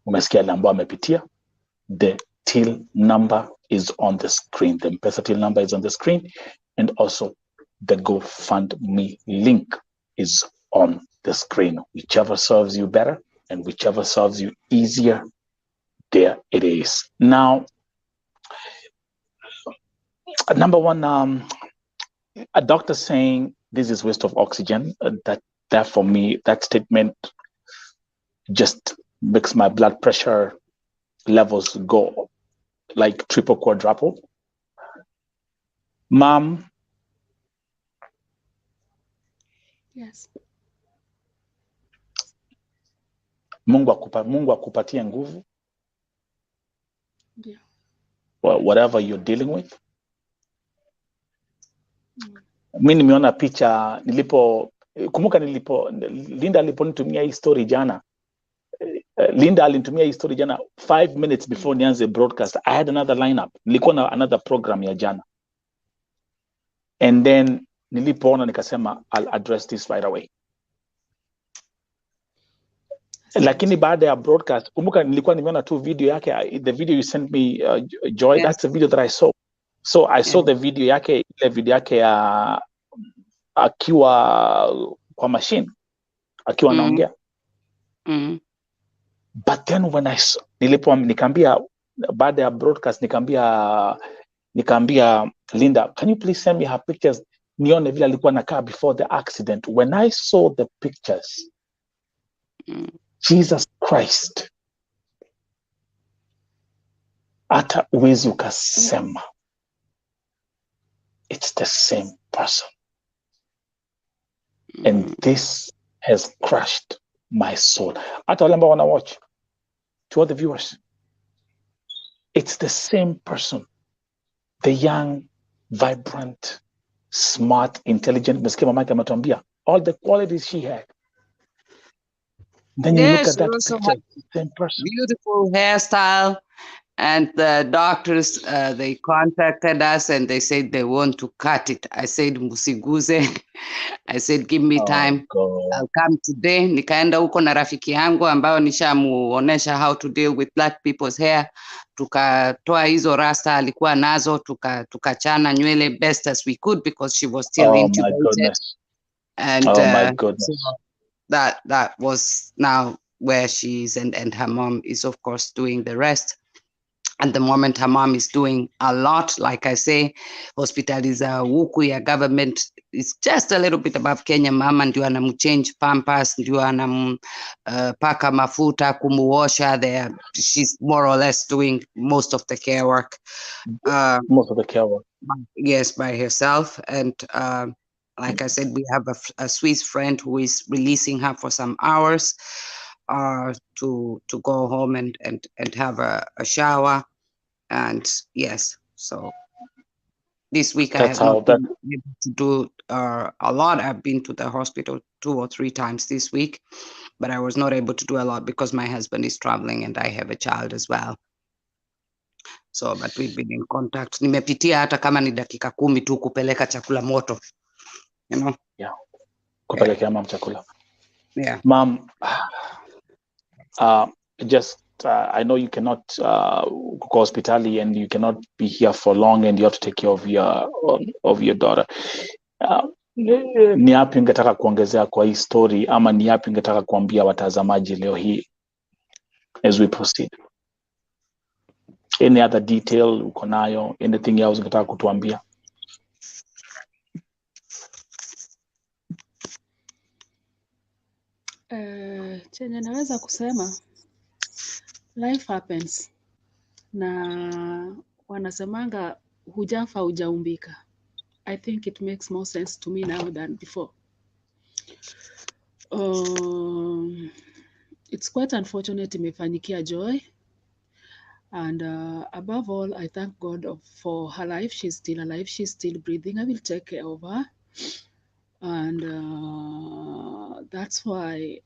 umesikia ile ambayo amepitia, the till number is on the screen. The M-Pesa till number is on the screen, and also the GoFundMe link is on the screen. Whichever serves you better and whichever serves you easier, there it is. Now, number one, a doctor saying this is waste of oxygen. That for me, that statement just makes my blood pressure levels go like triple, quadruple. Mom. Yes. Mungu akupatie nguvu. Yeah. Whatever you're dealing with. Mimi nimeona picha kumbuka Linda aliponitumia hii story jana. Linda alinitumia hii story jana 5 minutes before nianze broadcast. I had another lineup. Nilikuwa na another program ya jana. And then nilipoona nikasema I'll address this right away. Lakini baada ya broadcast, kumbuka nilikuwa nimeona tu video yake, the video you sent me, Joy, yes. That's the video that I saw. So I saw the video yake, ile video yake ya akiwa kwa machine, akiwa anaongea. But then when nikaambia baada ya broadcast, nikaambia Linda, can you please send me her pictures? Nione vile alikuwa nakaa before the accident. When I saw the pictures, Jesus Christ, hata uwezi ukasema, it's the same person. And this has crushed my soul. Hata wale ambao wana watch, to all the viewers, it's the same person. The young, vibrant, smart, intelligent, mesikia mama yake ametuambia, all the qualities she had. Then you look at that picture, same person. Beautiful hairstyle. And the doctors, they contacted us and they said they want to cut it. I said, musiguze. I said, give me time. I'll come today. Nikaenda huko na rafiki yangu ambao nishamuonesha how to deal with black people's hair. Tukatoa hizo rasta alikuwa nazo, tukachana nywele best as we could because she was still intubated. My goodness. And my goodness. So that was now where she is, and her mom is of course doing the rest. At the moment, her mom is doing a lot. Like I say, hospital is a wuku ya government. It's just a little bit above Kenya. Mama ndio anamuchange pampers, ndio paka mafuta, kumuosha there. She's more or less doing most of the care work. Most of the care work. Yes, by herself. And like I said, we have a Swiss friend who is releasing her for some hours to go home and have a shower. And yes, so this week I have not been able to do a lot. I've been to the hospital 2 or 3 times this week, but I was not able to do a lot because my husband is traveling and I have a child as well. So, but we've been in contact. Nimepitia hata kama ni dakika 10 tu kupeleka chakula moto, you know. Yeah. Kupelekea mom chakula. Yeah. Mom, I know you cannot go hospitali and you cannot be here for long and you have to take care of your daughter. Ni yapi ungetaka kuongezea kwa hii story ama ni yapi ungetaka kuambia watazamaji leo hii as we proceed? Any other detail uko nayo? Anything else ungetaka kutuambia? Chenye naweza kusema, life happens, na wanasemanga hujafa hujaumbika. I think it makes more sense to me now than before. It's quite unfortunate imefanyikia Joy, and above all, I thank God for her life. She's still alive, she's still breathing. I will take care of her, and that's why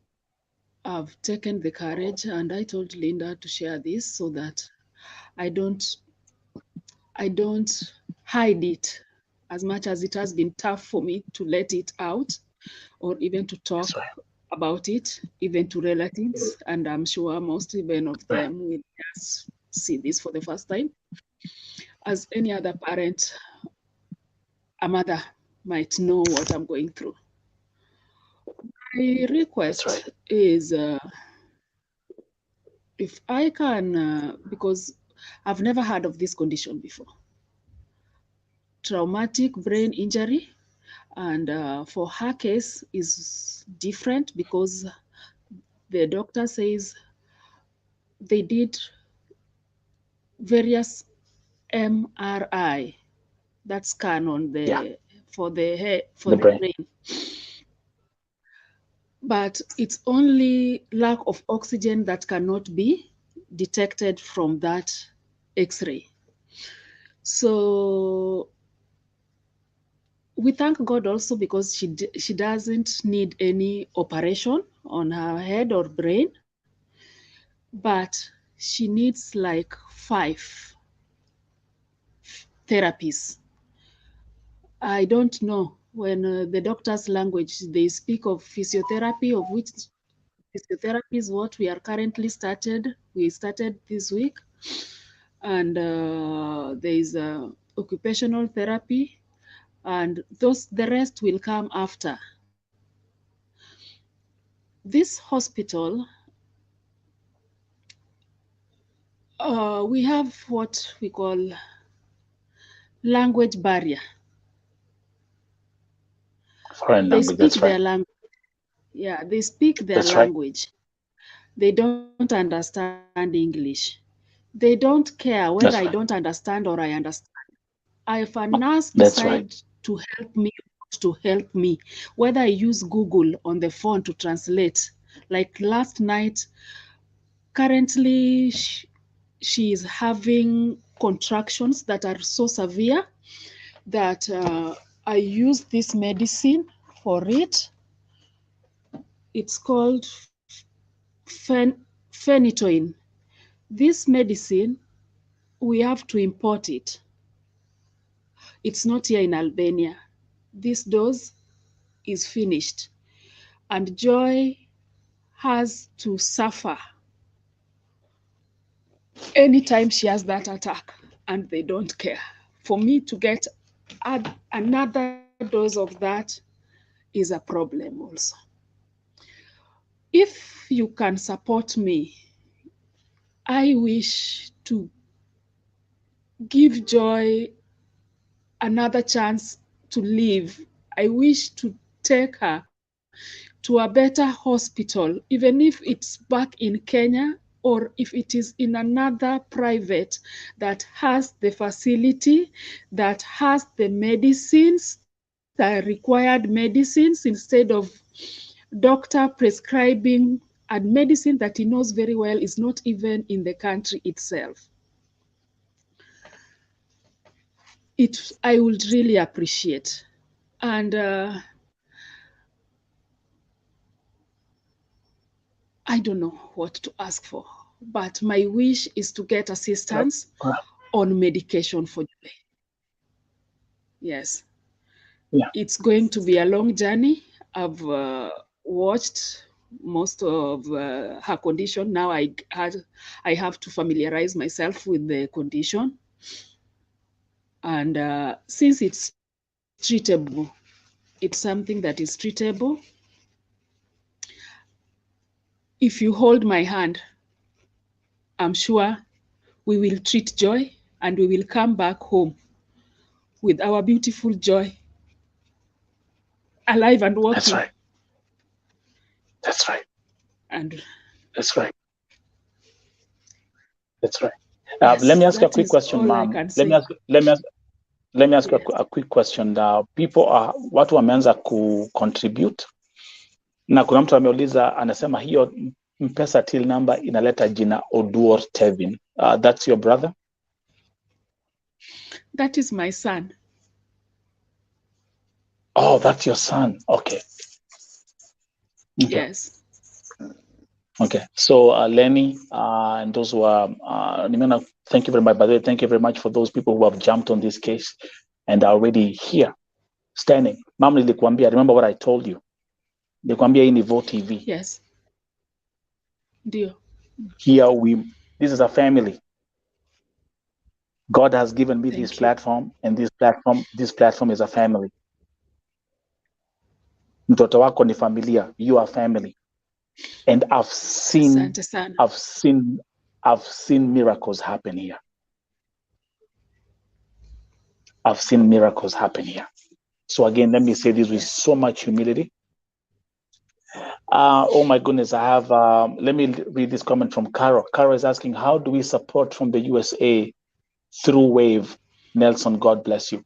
I've taken the courage, and I told Linda to share this so that I don't hide it, as much as it has been tough for me to let it out or even to talk about it, even to relatives. And I'm sure most even of them will just see this for the first time. As any other parent, a mother might know what I'm going through. My request is, if I can, because I've never heard of this condition before, traumatic brain injury, and for her case is different because the doctor says they did various MRI, that scan on the for the head, for the brain. But it's only lack of oxygen that cannot be detected from that X-ray. So we thank God also because she doesn't need any operation on her head or brain, but she needs like 5 therapies. I don't know, when the doctor's language, they speak of physiotherapy, of which physiotherapy is what we are currently started. We started this week, and there is occupational therapy, and the rest will come after. This hospital, we have what we call language barrier. Foreign They language, speak that's their right. language. Yeah, they speak their That's right. language. They don't understand English. They don't care whether I That's don't right. understand or I understand. If a nurse That's right. decide to help me, whether I use Google on the phone to translate, like last night, currently she is having contractions that are so severe that I use this medicine for it. It's called phenytoin. This medicine, we have to import it. It's not here in Albania. This dose is finished, and Joy has to suffer anytime she has that attack, and they don't care. For me to get another dose of that is a problem also. If you can support me, I wish to give Joy another chance to live. I wish to take her to a better hospital, even if it's back in Kenya, or if it is in another private that has the facility, that has the medicines, the required medicines, instead of doctor prescribing a medicine that he knows very well is not even in the country itself. I would really appreciate. And I don't know what to ask for, but my wish is to get assistance on medication for Joy. Yes. Yeah. It's going to be a long journey. I've watched most of her condition. Now I have to familiarize myself with the condition. And since it's treatable, it's something that is treatable. If you hold my hand, I'm sure we will treat Joy and we will come back home with our beautiful Joy, alive and walking. That's right. That's right. And That's right. That's right. yes, Let me ask you a that quick is question, all I ma'am. can Let me say. ask. Let me ask you Yes. a quick question. People are watu wameanza contribute, na kuna mtu ameuliza anasema hiyo mpesa till number inaleta jina Oduor Tevin. That's your brother? That is my son. Oh, that's your son. Okay. Yes. Okay. So Lenny and those who are thank you very much. By the way, thank you very much for those people who have jumped on this case and are already here standing. Mom, nilikwambia, remember what I told you. Nilikwambia hii ni Vote TV. Yes. Ndio. Here this is a family. God has given me this you. platform, and this platform is a family. Mtoto wako ni familia. You are family. And I've seen miracles happen here. I've seen miracles happen here. So again, let me say this with so much humility. Oh my goodness, I have, let me read this comment from Carol. Carol is asking, how do we support from the USA through Wave? Nelson, God bless you.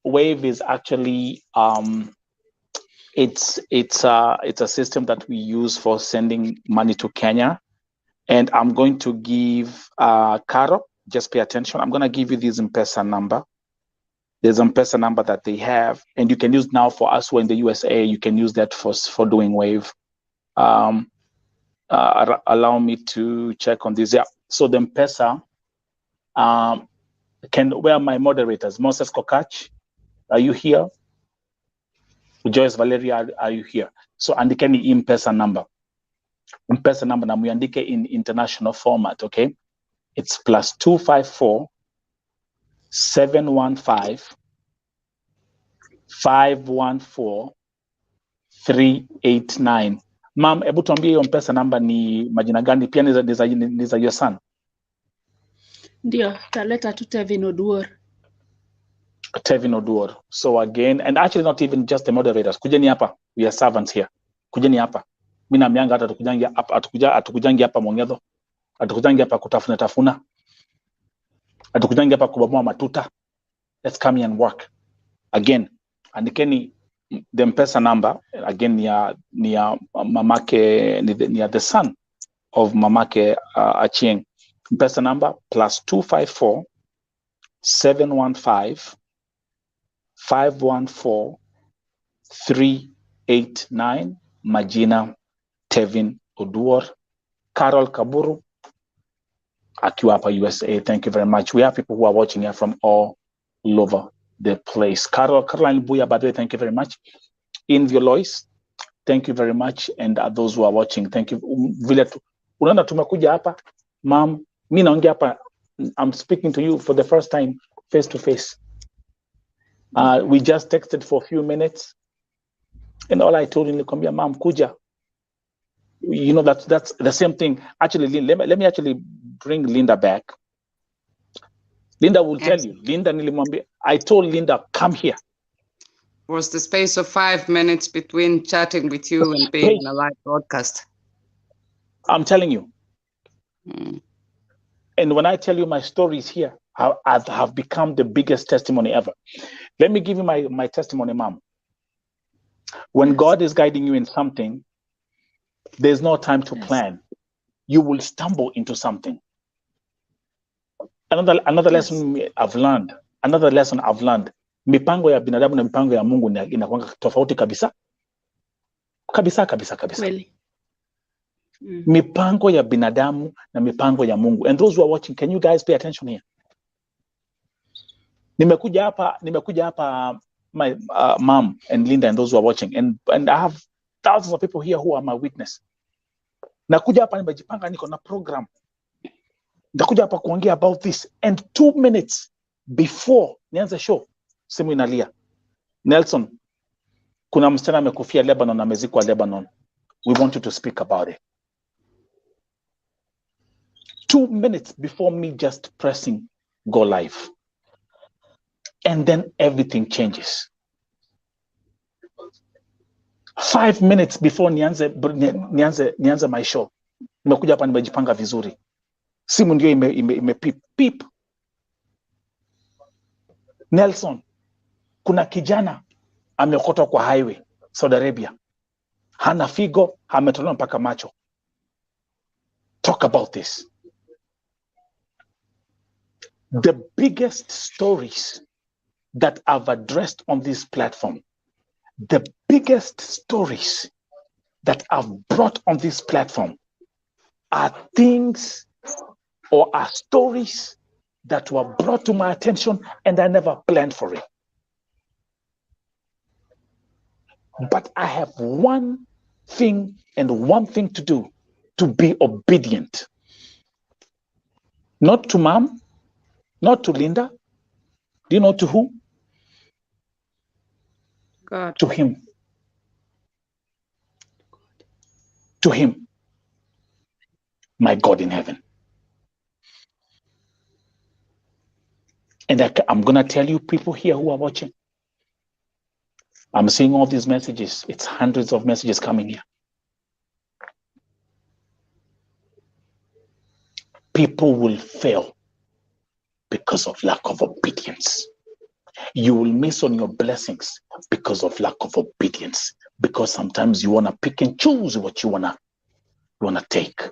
Wave is actually, it's a system that we use for sending money to Kenya. And I'm going to give Carol, just pay attention. I'm going to give you this M-Pesa number. There's an M-Pesa number that they have, and you can use now for us who are in the USA. You can use that for doing Wave. Allow me to check on this. Yeah. So the M-Pesa, where are my moderators? Moses Kokach, are you here? Joyce Valeria, are you here? So andikeni M-Pesa number. M-Pesa number na muandike in international format, okay? It's +254 715 514 389. Ma'am, hebu tuambie hiyo M-Pesa number ni majina gani? Pia ni za your son? Ndio, taleta tu Tevin Oduor. Tevin Oduor. So again, and actually not even just the moderators. Kujeni hapa. We are servants here. Kujeni hapa. Mimi na mianga hata atukujangi hapa Mongedho. Atukujangi hapa kutafuna. Atukujangi hapa kubomoa matuta. Let's come here and work. Again, andikeni the M-Pesa number. Again, ni ya mamake, ni ya the son of mamake Achieng. M-Pesa number +254 715 514 389. Majina Tevin Oduor. Carol Kaburu akiwa hapa USA. Thank you very much. We have people who are watching here from all over the place. Caroline Buya, by the way, thank you very much. In Lois, thank you very much. And those who are watching, thank you. Vile unaona tumekuja hapa, ma'am, mimi naongea hapa, I'm speaking to you for the first time face to face. We just texted for a few minutes, and all I told you, nikwambia, ma'am, kuja. You know, that's the same thing. Actually, let me actually bring Linda back. Linda will tell you. Linda nilimwambia, I told Linda, come here. Was the space of 5 minutes between chatting with you and being in a live broadcast. I'm telling you. And when I tell you my stories here, how I have become the biggest testimony ever. Let me give you my testimony, ma'am. When God is guiding you in something, there's no time to plan. You will stumble into something. Another lesson I've learned. Mipango ya binadamu na mipango ya Mungu inakuwa tofauti kabisa. Kabisa. Kweli. Mipango ya binadamu na mipango ya Mungu. And those who are watching, can you guys pay attention here? Nimekuja hapa my mom and Linda and those who are watching, and I have thousands of people here who are my witness. Nakuja hapa nimejipanga, niko na program. Nakuja hapa kuongea about this, and 2 minutes before nianze show, simu inalia. Nelson, kuna msichana amekufia Lebanon, amezikwa Lebanon. We want you to speak about it. 2 minutes before me just pressing go live. And then everything changes. 5 minutes before nianze my show, nimekuja hapa nimejipanga vizuri, simu ndio ime pip. Nelson, kuna kijana ameokotwa kwa highway Saudi Arabia, hana figo, ametolewa mpaka macho. Talk about this. The biggest stories that I've addressed on this platform, the biggest stories that I've brought on this platform are things or are stories that were brought to my attention and I never planned for it. But I have one thing and one thing to do, to be obedient. Not to mom, not to Linda. Do you know to who? God. To him. To him. My God in heaven. And I'm going to tell you, people here who are watching, I'm seeing all these messages. It's hundreds of messages coming here. People will fail because of lack of obedience. You will miss on your blessings because of lack of obedience. Because sometimes you want to pick and choose what you wanna take.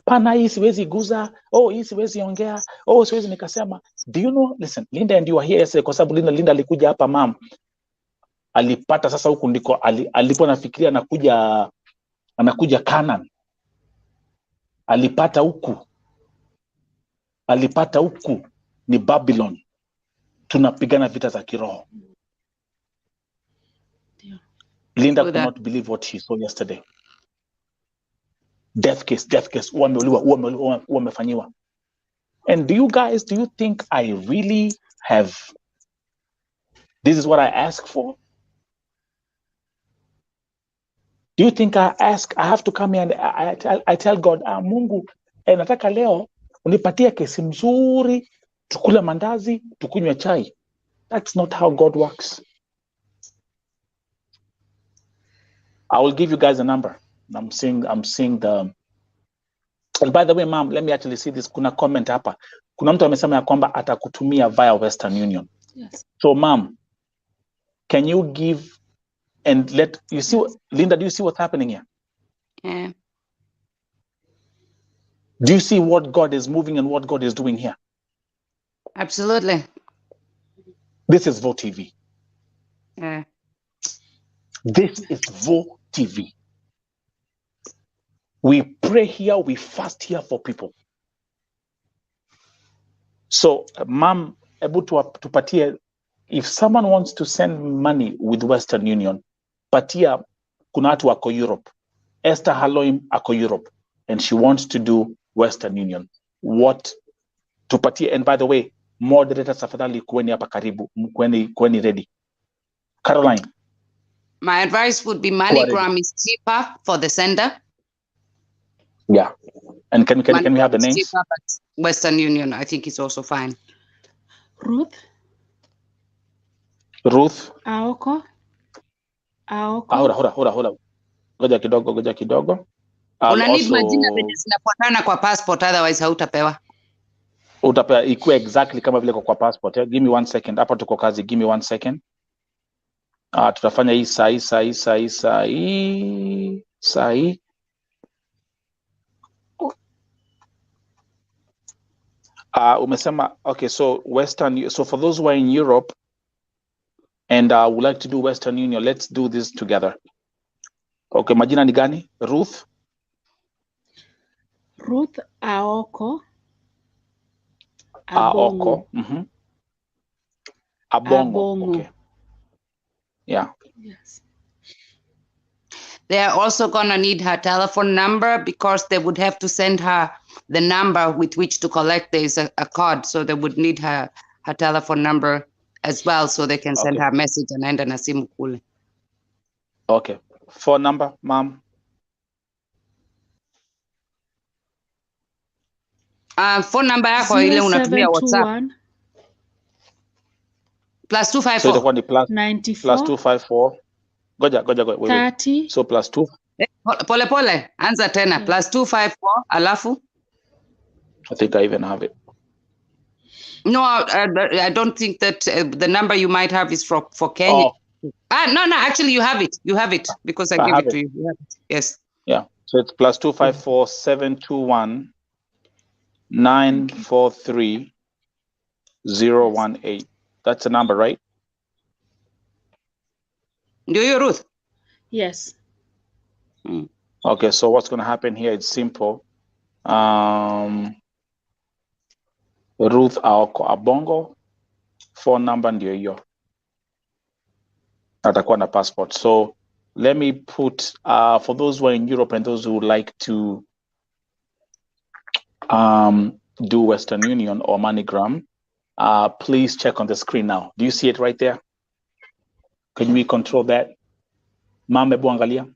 Pana hii siwezi guza, hii siwezi ongea, siwezi nikasema. Do you know, listen, Linda and you are here yesterday kwa sababu Linda alikuja hapa mom. Alipata sasa huku ndiko alipo nafikiria anakuja Canaan. Alipata huku ni Babylon. Tunapigana vita za kiroho. Linda could not believe what she saw yesterday. Death case. Umefanyiwa. And do you think I really have, this is what I ask for? Do you think I have to come here and I tell God, Mungu, nataka leo unipatie kesi mzuri, tukule mandazi, tukunywe chai. That's not how God works. I will give you guys a number. I'm seeing the, and by the way, mom, let me actually see this. Kuna comment hapa. Kuna mtu amesema ya kwamba atakutumia via Western Union. Yes. So mom, can you give and let, you see, Linda, do you see what's happening here? Yeah. Do you see what God is moving and what God is doing here? Absolutely. This is Vo TV. Yeah. This is Vo TV. We pray here, we fast here for people. So, mom, able to patia, if someone wants to send money with Western Union, patia kuna watu wako Europe. Esther Haloim ako Europe, and she wants to do Western Union. What to patia? And by the way, moderators afadhali kuweni hapa karibu, kuweni ready. Caroline. My advice would be MoneyGram is cheaper for the sender. Yeah. And can we have the names? Cheaper, but Western Union, I think, is also fine. Ruth. Aoko. Hold. Goja kidogo. Una need majina zenye zinafuatana kwa passport, otherwise hautapewa. Utapewa ikuwe exactly kama vile kwa passport. Give me 1 second. Hapa tuko kazi. Give me 1 second. Tutafanya hii sahi. Umesema, okay, so so for those who are in Europe and would like to do Western Union, let's do this together. Okay, majina ni gani? Ruth Aoko. Mm-hmm. Abongo. Okay. Yeah. Yes. They are also gonna need her telephone number because they would have to send her the number with which to collect. There's a card, so they would need her telephone number as well, so they can send her a message and enda na simu kule. Okay. Phone number, mom. Phone number yako ile unatumia WhatsApp. +254. So the one plus 94. +254 Goja, wait. 30. So plus 2. Pole pole, anza tena. Yeah. Plus 254, alafu? I think I even have it. No, I don't think that the number you might have is for Kenya. Oh, No, actually you have it. You have it because I gave it to you. You have it. Yes. yeah. So it's plus 254 721 943 018. That's the number, right? Do you, Ruth? Yes. Okay, so what's going to happen here? It's simple. Ruth Aoko Abongo, phone number ndio hiyo. Atakuwa na passport. So let me put, for those who are in Europe and those who would like to do Western Union or MoneyGram, please check on the screen now. Do you see it right there? Can we control that? Mame buangalia.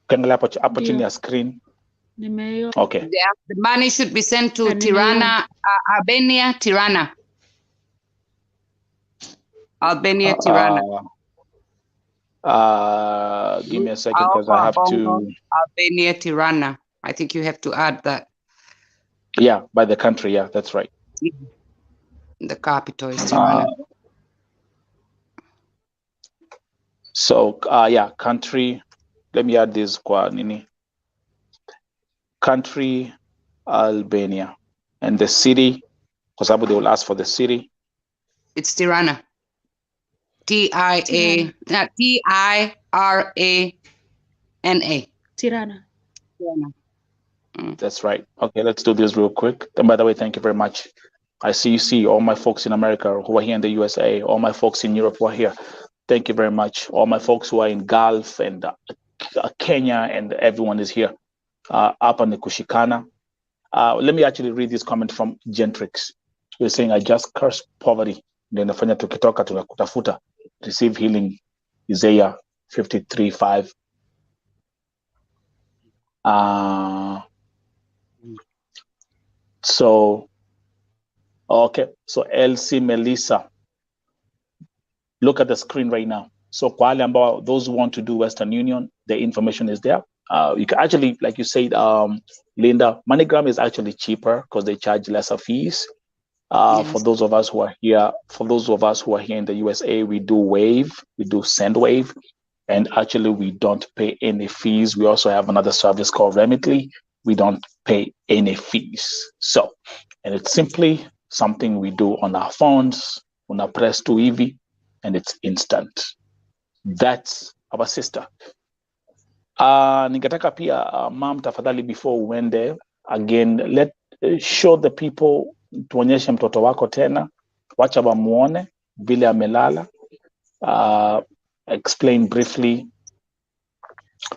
Ukiangalia hapo chini ya screen. Okay. The money should be sent to Tirana, Albania, Tirana. Albania, Tirana. Give me a second because I have to. Albania, Tirana. I think you have to add that. Yeah, by the country. Yeah, that's right. The capital is Tirana. So, yeah, country. Let me add this kwa nini. Country, Albania, and the city, because they will ask for the city. It's Tirana. Tirana. Tirana. That's right. Okay, let's do this real quick. And by the way, thank you very much. I see all my folks in America who are here in the USA, all my folks in Europe who are here. Thank you very much. All my folks who are in Gulf and Kenya, and everyone is here. Up on the Kushikana. Let me actually read this comment from Gentrix. We're saying, I just curse poverty. Then nafanya tukitoka tunakutafuta. Receive healing. Isaiah 53:5. So, okay. So Elsie Melissa. Look at the screen right now. So kwa wale ambao, those who want to do Western Union, the information is there. You can actually, like you said, Linda, MoneyGram is actually cheaper because they charge lesser fees. Yes. For those of us who are here, in the USA, we do Wave, we do SendWave, and actually we don't pay any fees. We also have another service called Remitly. We don't pay any fees. So, and it's simply something we do on our phones, on our press to EV, and it's instant. That's our sister. Ningetaka pia mom, tafadhali, before we went there again, show the people, tuonyeshe mtoto wako tena, wacha wamuone vile amelala. Explain briefly.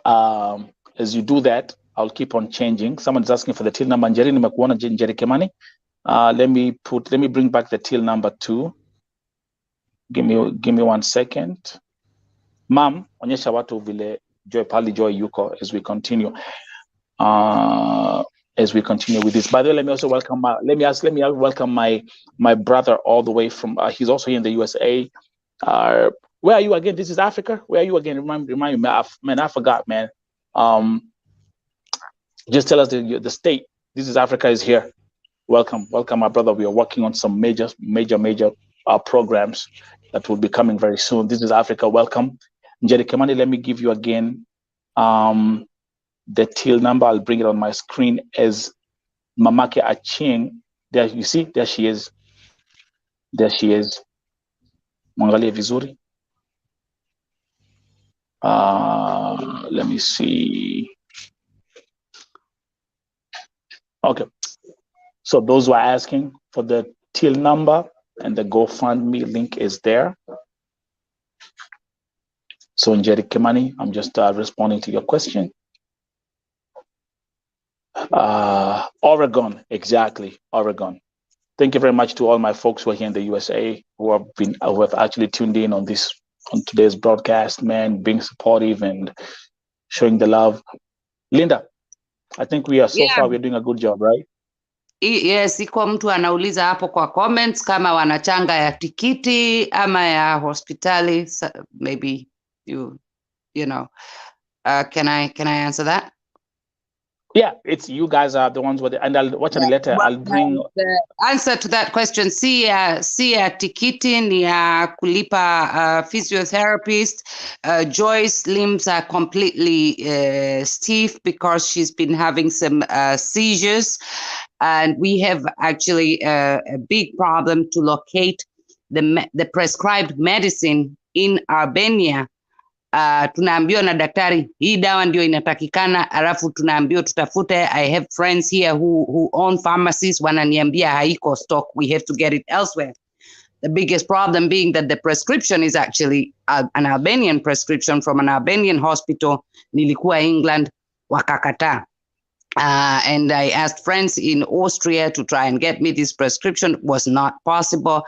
As you do that, I'll keep on changing. Someone's asking for the till number. Njeri, nimekuona Njeri Kimani. Let me bring back the till number 2. Give me 1 second. Mom, onyesha watu vile Joy yuko as we continue. As we continue with this. By the way, let me also welcome welcome my brother all the way from he's also here in the USA. Where are you again? This is Africa. Where are you again? Remind me, man. I forgot, man. Just tell us the state. This is Africa is here. Welcome, my brother. We are working on some major programs that will be coming very soon. This is Africa. Welcome. Njeri Kimani, let me give you again the till number. I'll bring it on my screen as Mamake Achieng. There, you see, there she is. Mwangalie vizuri. Let me see. Okay. So those who are asking for the till number and the GoFundMe link is there. So Njeri Kimani, I'm just responding to your question. Oregon, exactly, Oregon. Thank you very much to all my folks who are here in the USA who have actually tuned in on today's broadcast, man, being supportive and showing the love. Linda, I think we are so far we're doing a good job, right? Yes, iko mtu anauliza hapo kwa comments kama wanachanga ya tikiti ama ya hospitali. So maybe you know, can I answer that? Yeah, it's you guys are the ones with it, and I'll watch the letter. I'll bring the answer to that question. Si ya tikiti ni ya kulipa physiotherapist. Joy's limbs are completely stiff because she's been having some seizures, and we have actually a big problem to locate the prescribed medicine in Albania. Tunaambiwa na daktari hii dawa ndio inatakikana, alafu tunaambiwa tutafute. I have friends here who own pharmacies, wananiambia haiko stock, we have to get it elsewhere. The biggest problem being that the prescription is actually an Albanian prescription from an Albanian hospital. Nilikuwa England, wakakataa. And I asked friends in Austria to try and get me this prescription, was not possible.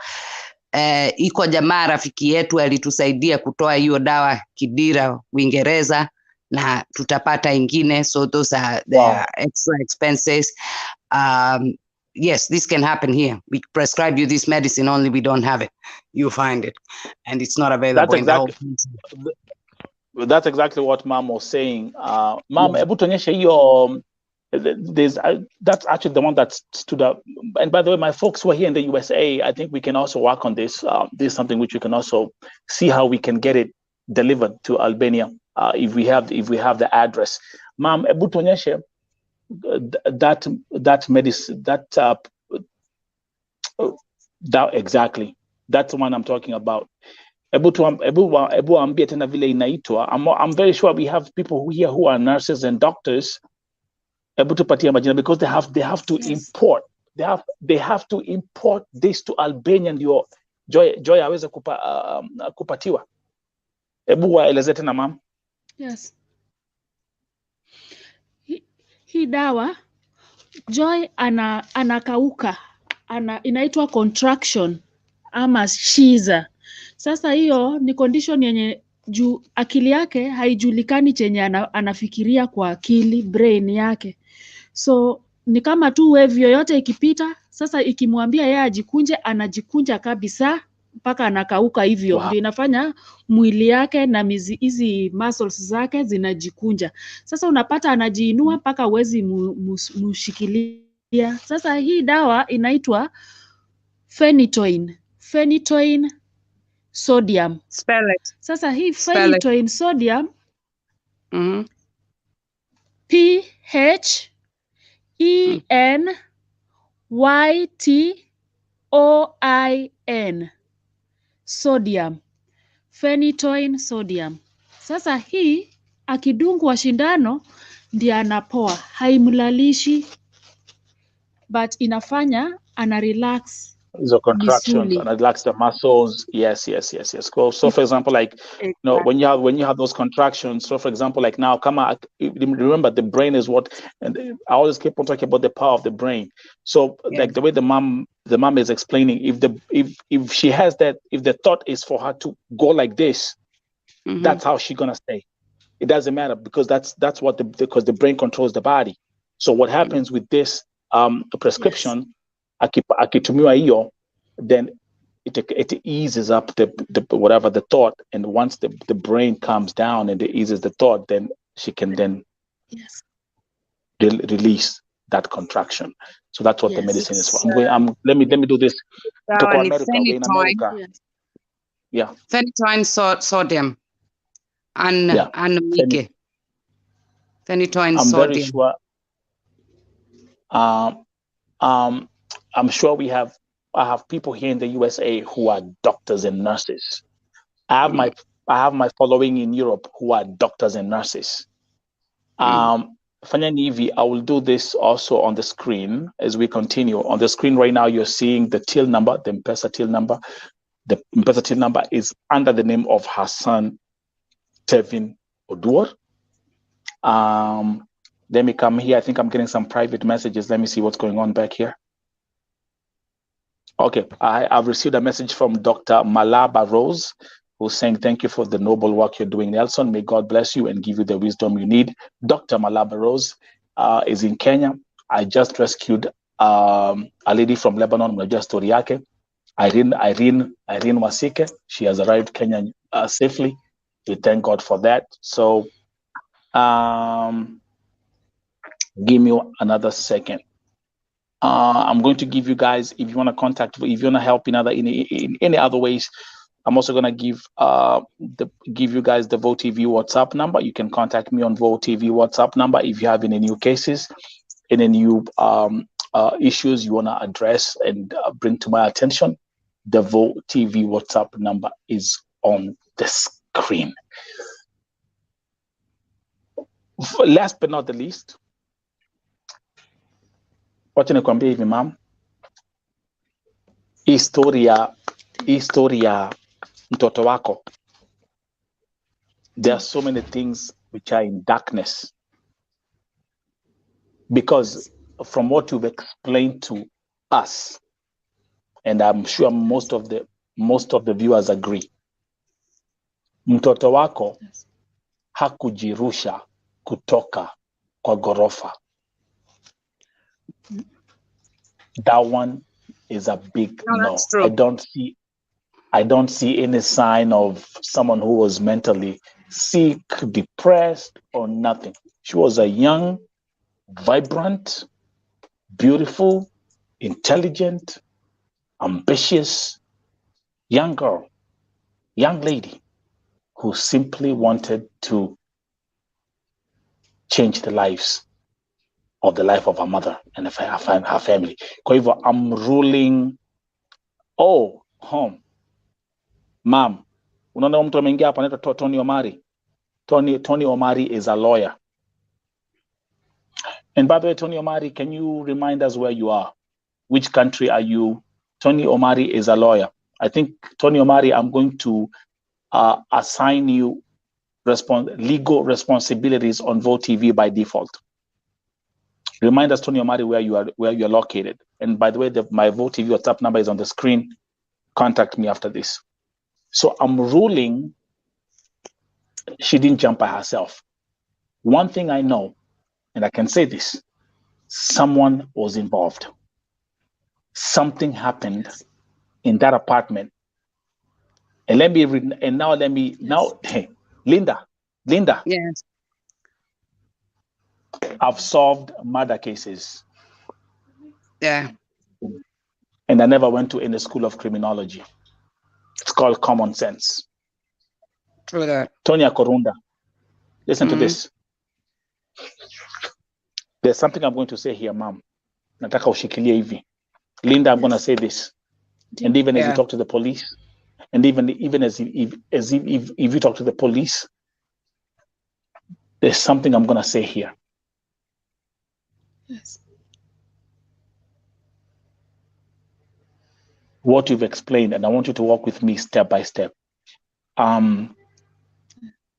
Iko jamaa rafiki yetu alitusaidia kutoa hiyo dawa Kidira, Uingereza, na tutapata ingine, so those are the extra expenses. Yes, this can happen here. We prescribe you this medicine, only we don't have it. You find it, and it's not available in the whole country. That's exactly what Mom was saying. Mom, hebu tuonyeshe hiyo. That's actually the one that stood up. And by the way, my folks who are here in the USA, I think we can also work on this. This is something which we can also see how we can get it delivered to Albania if we have the address. Ma'am, hebu tuonyeshe that medicine, that exactly. That's the one I'm talking about. Hebu ambie tena vile inaitwa. I'm very sure we have people here who are nurses and doctors. Because they have to import, they have to import this to Albania ndio Joy aweze kupatiwa. Hebu waeleze tena ma'am. Yes. Hii dawa Joy anakauka, inaitwa contraction ama shiza. Sasa hiyo ni condition yenye juu akili yake haijulikani chenye anafikiria kwa akili, brain yake. So ni kama tu wave yoyote ikipita, sasa ikimwambia yeye ajikunje, anajikunja kabisa mpaka anakauka hivyo. Ndio inafanya mwili yake na hizi muscles zake zinajikunja. Sasa unapata anajiinua mpaka uwezi mushikilia. Sasa hii dawa inaitwa phenytoin sodium. Spell it. Sasa hii phenytoin sodium PHENYTOIN sodium. Phenytoin sodium. Sasa hii akidungwa shindano ndio anapoa, haimlalishi but inafanya ana relax. So contractions and relax the muscles. Yes. Cool. So for example, like when you have those contractions. So for example, like now, remember the brain is what, and I always keep on talking about the power of the brain. So like the way the mom is explaining, if she has that, if the thought is for her to go like this, that's how she's gonna stay. It doesn't matter because that's what because the brain controls the body. So what happens with this prescription? Akitumiwa hiyo, then it eases up the whatever the thought, and once the brain calms down and it eases the thought, then she can then release that contraction. So that's what the medicine is for. Let me do this. TUKO America. Yeah. Phenytoin sodium and phenytoin I'm sodium. very sure. I'm sure I have people here in the USA who are doctors and nurses. I have my following in Europe who are doctors and nurses. Fanyani hivi, I will do this also on the screen as we continue. On the screen right now, you're seeing the till number, the M-Pesa till number. The M-Pesa till number is under the name of her son, Tevin Oduor. Let me come here. I think I'm getting some private messages. Let me see what's going on back here. Okay, I've received a message from Dr. Malaba Rose, who's saying, thank you for the noble work you're doing, Nelson. May God bless you and give you the wisdom you need. Dr. Malaba Rose is in Kenya. I just rescued a lady from Lebanon, mnajua story yake, Irene Wasike. She has arrived Kenya safely. We thank God for that. So give me another second. I'm going to give you guys, if you want to contact, if you want to help in any other ways, I'm also going to give you guys the Vote TV WhatsApp number. You can contact me on Vote TV WhatsApp number if you have any new cases, any new issues you want to address and bring to my attention. The Vote TV WhatsApp number is on the screen. Last but not the least, wacha nikwambie hivi ma'am, historia mtoto wako, there are so many things which are in darkness, because from what you've explained to us, and I'm sure most of the viewers agree, mtoto wako hakujirusha kutoka kwa ghorofa. That one is a big no. I don't see any sign of someone who was mentally sick, depressed, or nothing. She was a young, vibrant, beautiful, intelligent, ambitious young girl, young lady who simply wanted to change the life of her mother and her family. Kwa hivyo, I'm ruling home. Ma'am, unaona mtu ameingia hapa anaitwa Tony Omari. Tony Omari is a lawyer. And by the way, Tony Omari, can you remind us where you are? Which country are you? Tony Omari is a lawyer. I think, Tony Omari, I'm going to assign you legal responsibilities on Vote TV by default. Remind us, Tony Omari, where you're located. And by the way, my Vote TV WhatsApp number is on the screen. Contact me after this. So I'm ruling she didn't jump by herself. One thing I know, and I can say this, someone was involved. Something happened in that apartment. And hey, Linda. Yes. I've solved murder cases. Yeah. And I never went to any school of criminology. It's called common sense. True that. Tonya Korunda, listen to this. There's something I'm going to say here, ma'am. Nataka ushikilie hivi. Linda, I'm going to say this. And even as you talk to the police, and even as if you talk to the police, there's something I'm going to say here. Yes. What you've explained, and I want you to walk with me step by step. Joy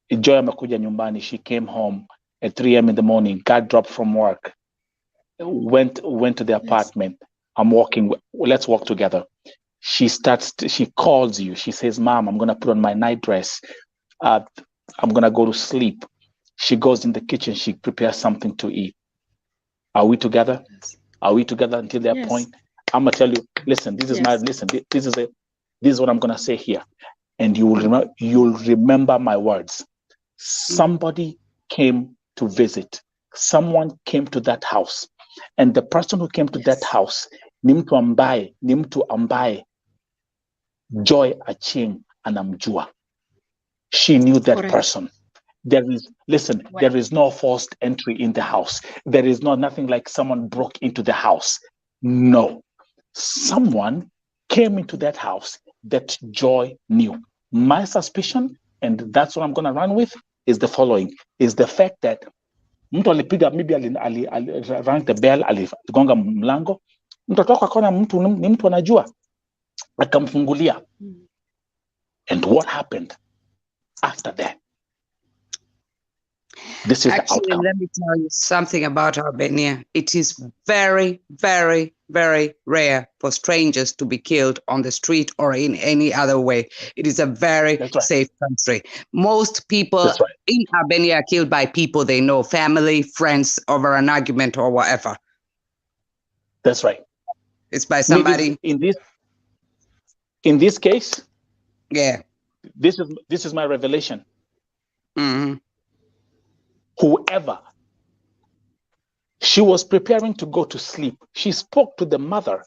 amekuja nyumbani. She came home at 3 a.m. in the morning, got dropped from work, went to the apartment. I'm walking, let's walk together. She calls you. She says, Mom, I'm going to put on my night dress. I'm going to go to sleep. She goes in the kitchen. She prepares something to eat. Are we together? Yes. Are we together until that point? I'm going to tell you, listen, this is this is what I'm going to say here. And you'll remember my words. Somebody came to visit. Someone came to that house. And the person who came to that house, ni mtu ambaye Joy Achieng anamjua. She knew that person. There is no forced entry in the house. There is nothing like someone broke into the house. No. Someone came into that house that Joy knew. My suspicion, and that's what I'm going to run with, is the following, is the fact that mtu alipiga, maybe rang the bell, aligonga mlango, mtoto wako akaona ni mtu anajua, akamfungulia. And what happened after that? This is Actually, the outcome. let me tell you something about Albania. It is very, very, very rare for strangers to be killed on the street or in any other way. It is a very safe country. Most people in Albania are killed by people they know, family, friends, over an argument or whatever. That's right. It's by somebody. In this case, Yeah. this is my revelation. Mm-hmm. Whoever, she was preparing to go to sleep. She spoke to the mother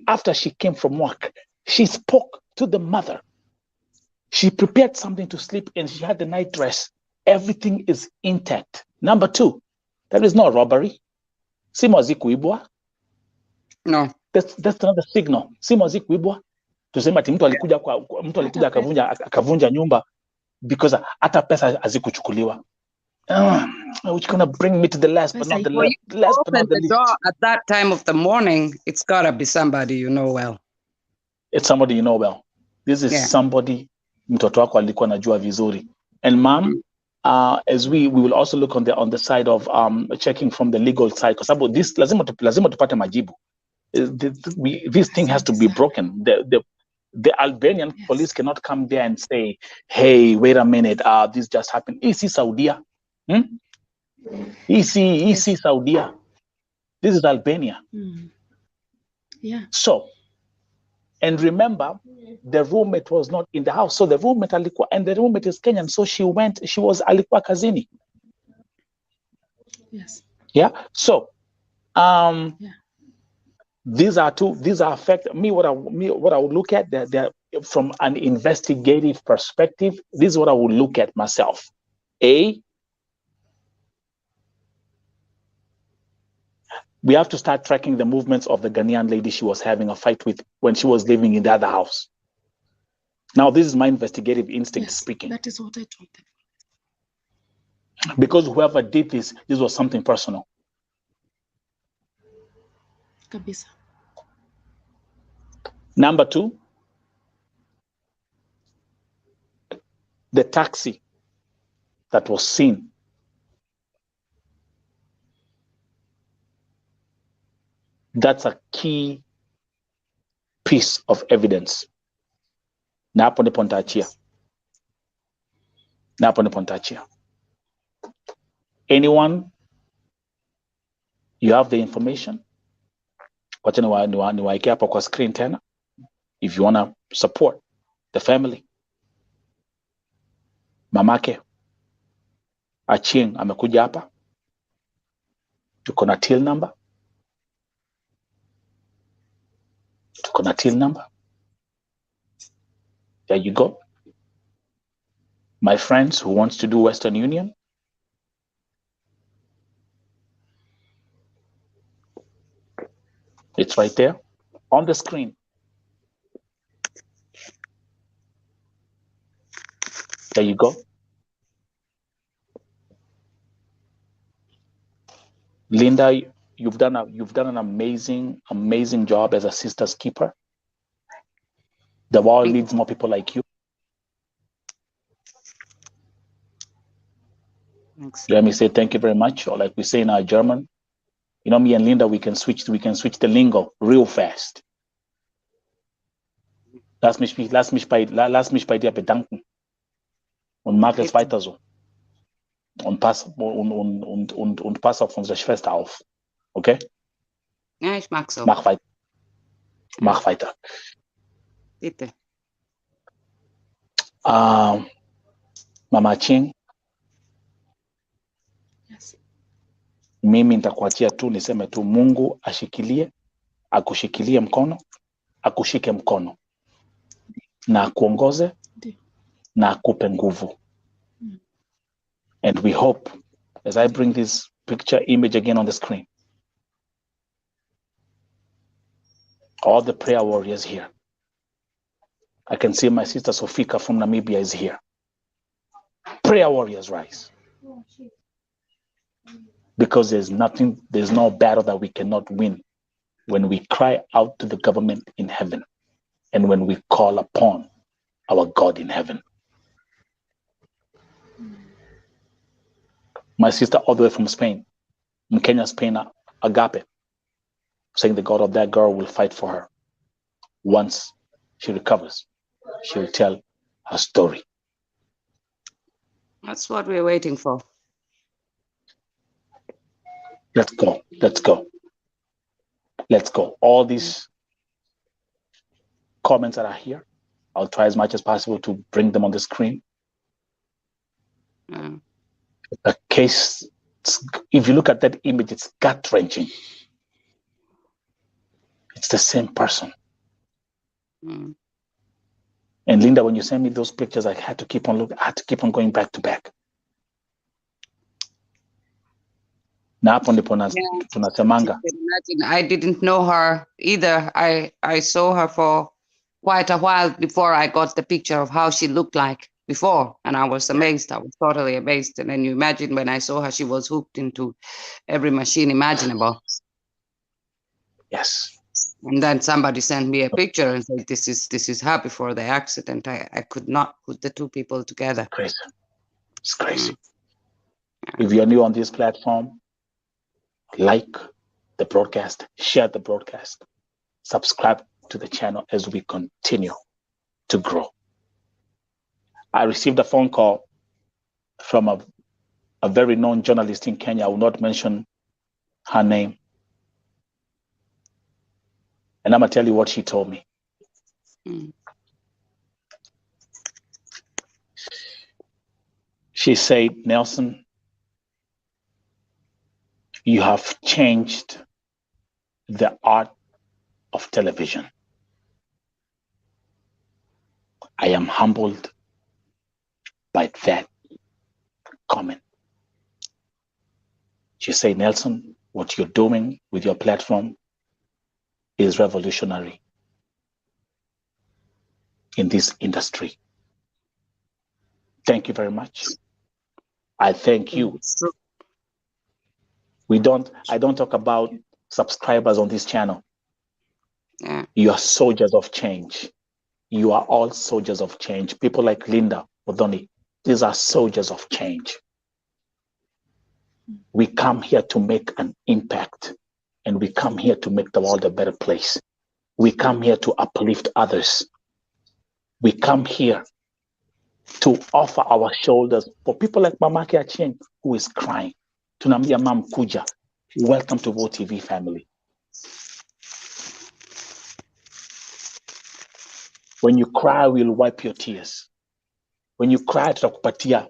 after she came from work. She spoke to the mother. She prepared something to sleep and she had the night dress. Everything is intact. Number 2, there is no robbery. Simu kuibwa. No. That's another signal. Simu kuibwa. Tuseme ati mtu alikuja akavunja nyumba because hata pesa hazikuchukuliwa. Which gonna bring me to the last but not the least. Open the door at that time of the morning, it's gotta be somebody you know well. It's somebody you know well. This is somebody mtoto wako alikuwa anajua vizuri. And mom, as we will also look on the side of checking from the legal side, because this lazima tupate majibu. This thing has to be broken. The Albanian police cannot come there and say, hey, wait a minute, this just happened. Is Saudia? Is Saudia? This is Albania. Yeah. So, and remember, the roommate was not in the house. So the roommate alikuwa, and the roommate is Kenyan. So she was alikuwa kazini. Yes. Yeah. So, these are affect me. What I would look at they're from an investigative perspective. This is what I would look at myself. We have to start tracking the movements of the Ghanaian lady she was having a fight with when she was living in the other house. Now, this is my investigative instinct speaking. That is what I told them. Because whoever did this was something personal. Kabisa. Number 2, the taxi that was seen. That's a key piece of evidence. Na hapo ndipo nitaachia. Anyone, you have the information. Wacha niwaeke hapa kwa screen tena. If you want to support the family. Mamake Achieng amekuja hapa. Tuko na till number. There you go. My friends who wants to do Western Union. It's right there on the screen. There you go. Linda, you've done an amazing job as a sister's keeper. The world needs more people like you. Thanks. Let me say thank you very much, or like we say in our German. You know, me and Linda, we can switch the lingo real fast. Lass mich bei dir bedanken. Und mag es weiter so. Und pass auf unsere Schwester auf. Okay? Ja, ich mag so. Mach weiter. Bitte. Mama Achieng. Yes. Mimi nitakuachia tu niseme tu Mungu akushikilie mkono, akushike mkono. Na akuongoze, na akupe nguvu. And we hope, as I bring this image again on the screen, all the prayer warriors here. I can see my sister Sofika from Namibia is here. Prayer warriors rise. Because there's no battle that we cannot win when we cry out to the government in heaven and when we call upon our God in heaven. My sister all the way from Spain, in Kenya, Spain, Agape, saying the God of that girl will fight for her. Once she recovers, she will tell her story. That's what we're waiting for. Let's go. Let's go. All these comments that are here, I'll try as much as possible to bring them on the screen. The case, if you look at that image, it's gut-wrenching. It's the same person. And Linda, when you sent me those pictures, I had to keep on looking. I had to keep on going back to back. Now, I didn't know her either. I saw her for quite a while before I got the picture of how she looked like before, and I was amazed. I was totally amazed. And then you imagine when I saw her, she was hooked into every machine imaginable. Yes. And then somebody sent me a picture and said, "This is her before the accident." I could not put the two people together. Crazy. It's crazy. If you're new on this platform, like the broadcast, share the broadcast, subscribe to the channel as we continue to grow. I received a phone call from a very known journalist in Kenya. I will not mention her name. And I'm going to tell you what she told me. She said, "Nelson, you have changed the art of television. I am humbled by that comment." She said, "Nelson, what you're doing with your platform is revolutionary in this industry. Thank you very much. I thank you." I don't talk about subscribers on this channel. You are soldiers of change. You are all soldiers of change. People like Linda Odoni, these are soldiers of change. We come here to make an impact, and we come here to make the world a better place. We come here to uplift others. We come here to offer our shoulders for people like Mamake Achieng, who is crying. Tunambia Mam Kuja, welcome to Vo TV family. When you cry, we'll wipe your tears. When you cry, tutakupatia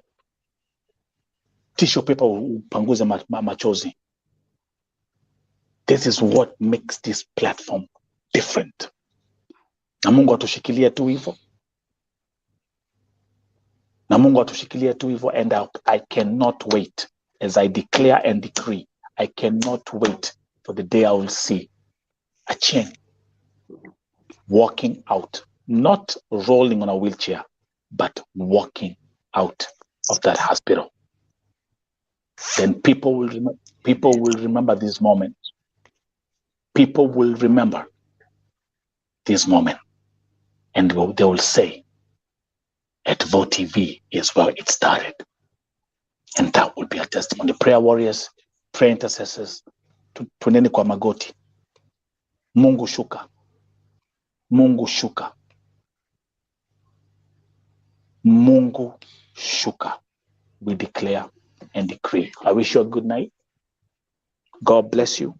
tissue paper, upanguze machozi. This is what makes this platform different. Na Mungu atushikilie tu hivyo. Na Mungu atushikilie tu hivyo, and I cannot wait, as I declare and decree, I cannot wait for the day I will see Achieng walking out, not rolling on a wheelchair, but walking out of that hospital. Then people will remember this moment. People will remember this moment, and they will say, at Vo TV is where it started. And that will be a testimony. Prayer warriors, prayer intercessors, tuneni kwa magoti. Mungu shuka. Mungu shuka. Mungu shuka. We declare and decree. I wish you a good night. God bless you.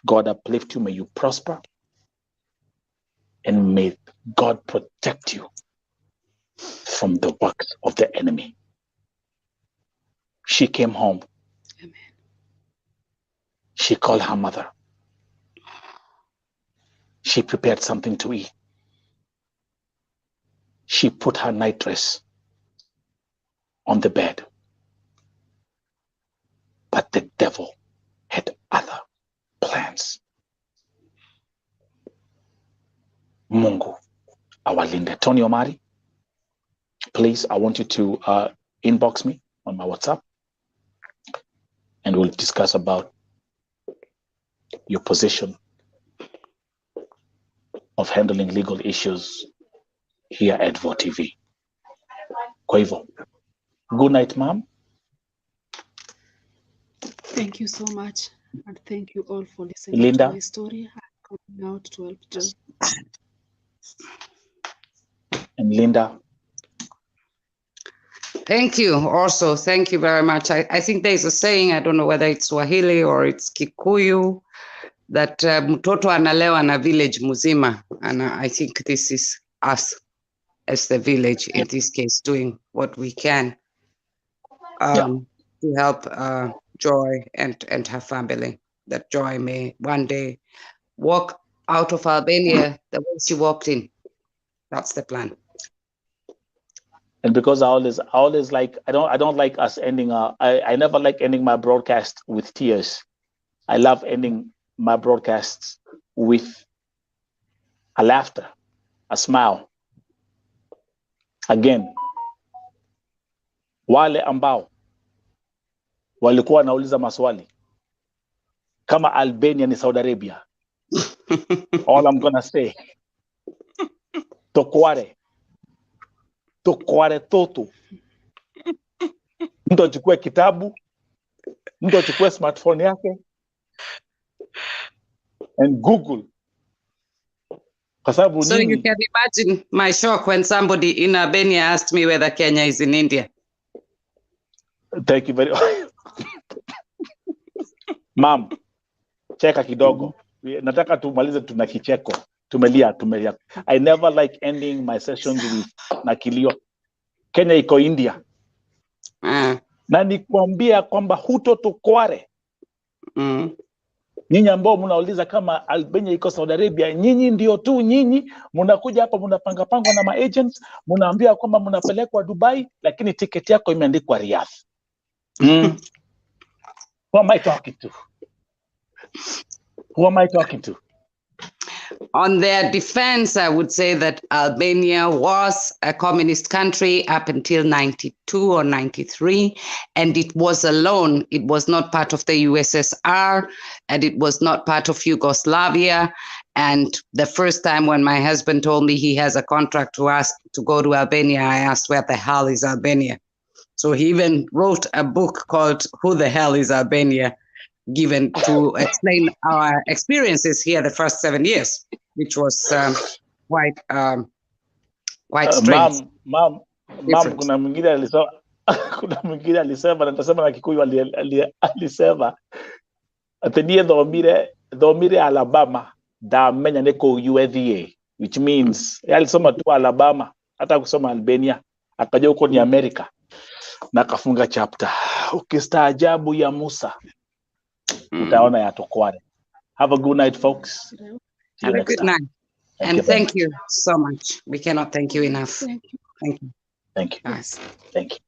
God uplift you. May you prosper. And may God protect you from the works of the enemy. She came home. Amen. She called her mother. She prepared something to eat. She put her night dress on the bed. But the devil had other plans. Mungu awalinde. Tony Omari, please, I want you to inbox me on my WhatsApp, and we'll discuss about your position of handling legal issues here at Vo TV. Kwa hivyo, good night, ma'am. Thank you so much, and thank you all for listening Linda. to my story. I'm coming out to help Joy. And Linda. Thank you. Also, thank you very much. I think there's a saying, I don't know whether it's Swahili or it's Kikuyu, that mtoto analewa na village muzima, and I think this is us as the village in this case doing what we can to help Joy and her family, that Joy may one day walk out of Albania the way she walked in. That's the plan. And because I always like, I don't like us ending I never like ending my broadcast with tears. I love ending my broadcasts with a laughter, a smile. Again, wale ambao walikuwa wanauliza maswali kama Albania ni Saudi Arabia, all I'm gonna say, tokware toto. Mtu achukue kitabu, mtu achukue smartphone yake and Google. So you can imagine my shock when somebody in Albania asked me whether Kenya is in India. Thank you very much. Ma'am, cheka kidogo. Nataka tumalize tuna kicheko. Tumelia. I never like ending my sessions with nakilio. Kenya iko India. Na nikwambia kwamba huto tukware. Nyinyi ambao mnauliza kama Albania iko Saudi Arabia, nyinyi ndio tu nyinyi mnakuja hapa mnapanga na maagents, mnaambia kwamba mnapelekwa Dubai lakini tiketi yako imeandikwa Riyadh. Who am I talking to? Who am I talking to? On their defense, I would say that Albania was a communist country up until 92 or 93, and it was alone. It was not part of the USSR, and it was not part of Yugoslavia. And the first time when my husband told me he has a contract to ask to go to Albania, I asked, where the hell is Albania? So he even wrote a book called Who the Hell is Albania? Given to explain our experiences here the first 7 years, which was quite strange. Ma'am, kuna mwingine alisema na nitasema na Kikuyu alisema atendie dhomire Alabama da menya neko USDA, which means alisoma tu Alabama, hata kusoma Albania, akaja huko ni America na kafunga chapter. Ukistaajabu ya Musa utaona ya tokware. Have a good night, folks. Have a good night. And thank you so much. We cannot thank you enough. Thank you. Thank you. Nice. Thank you.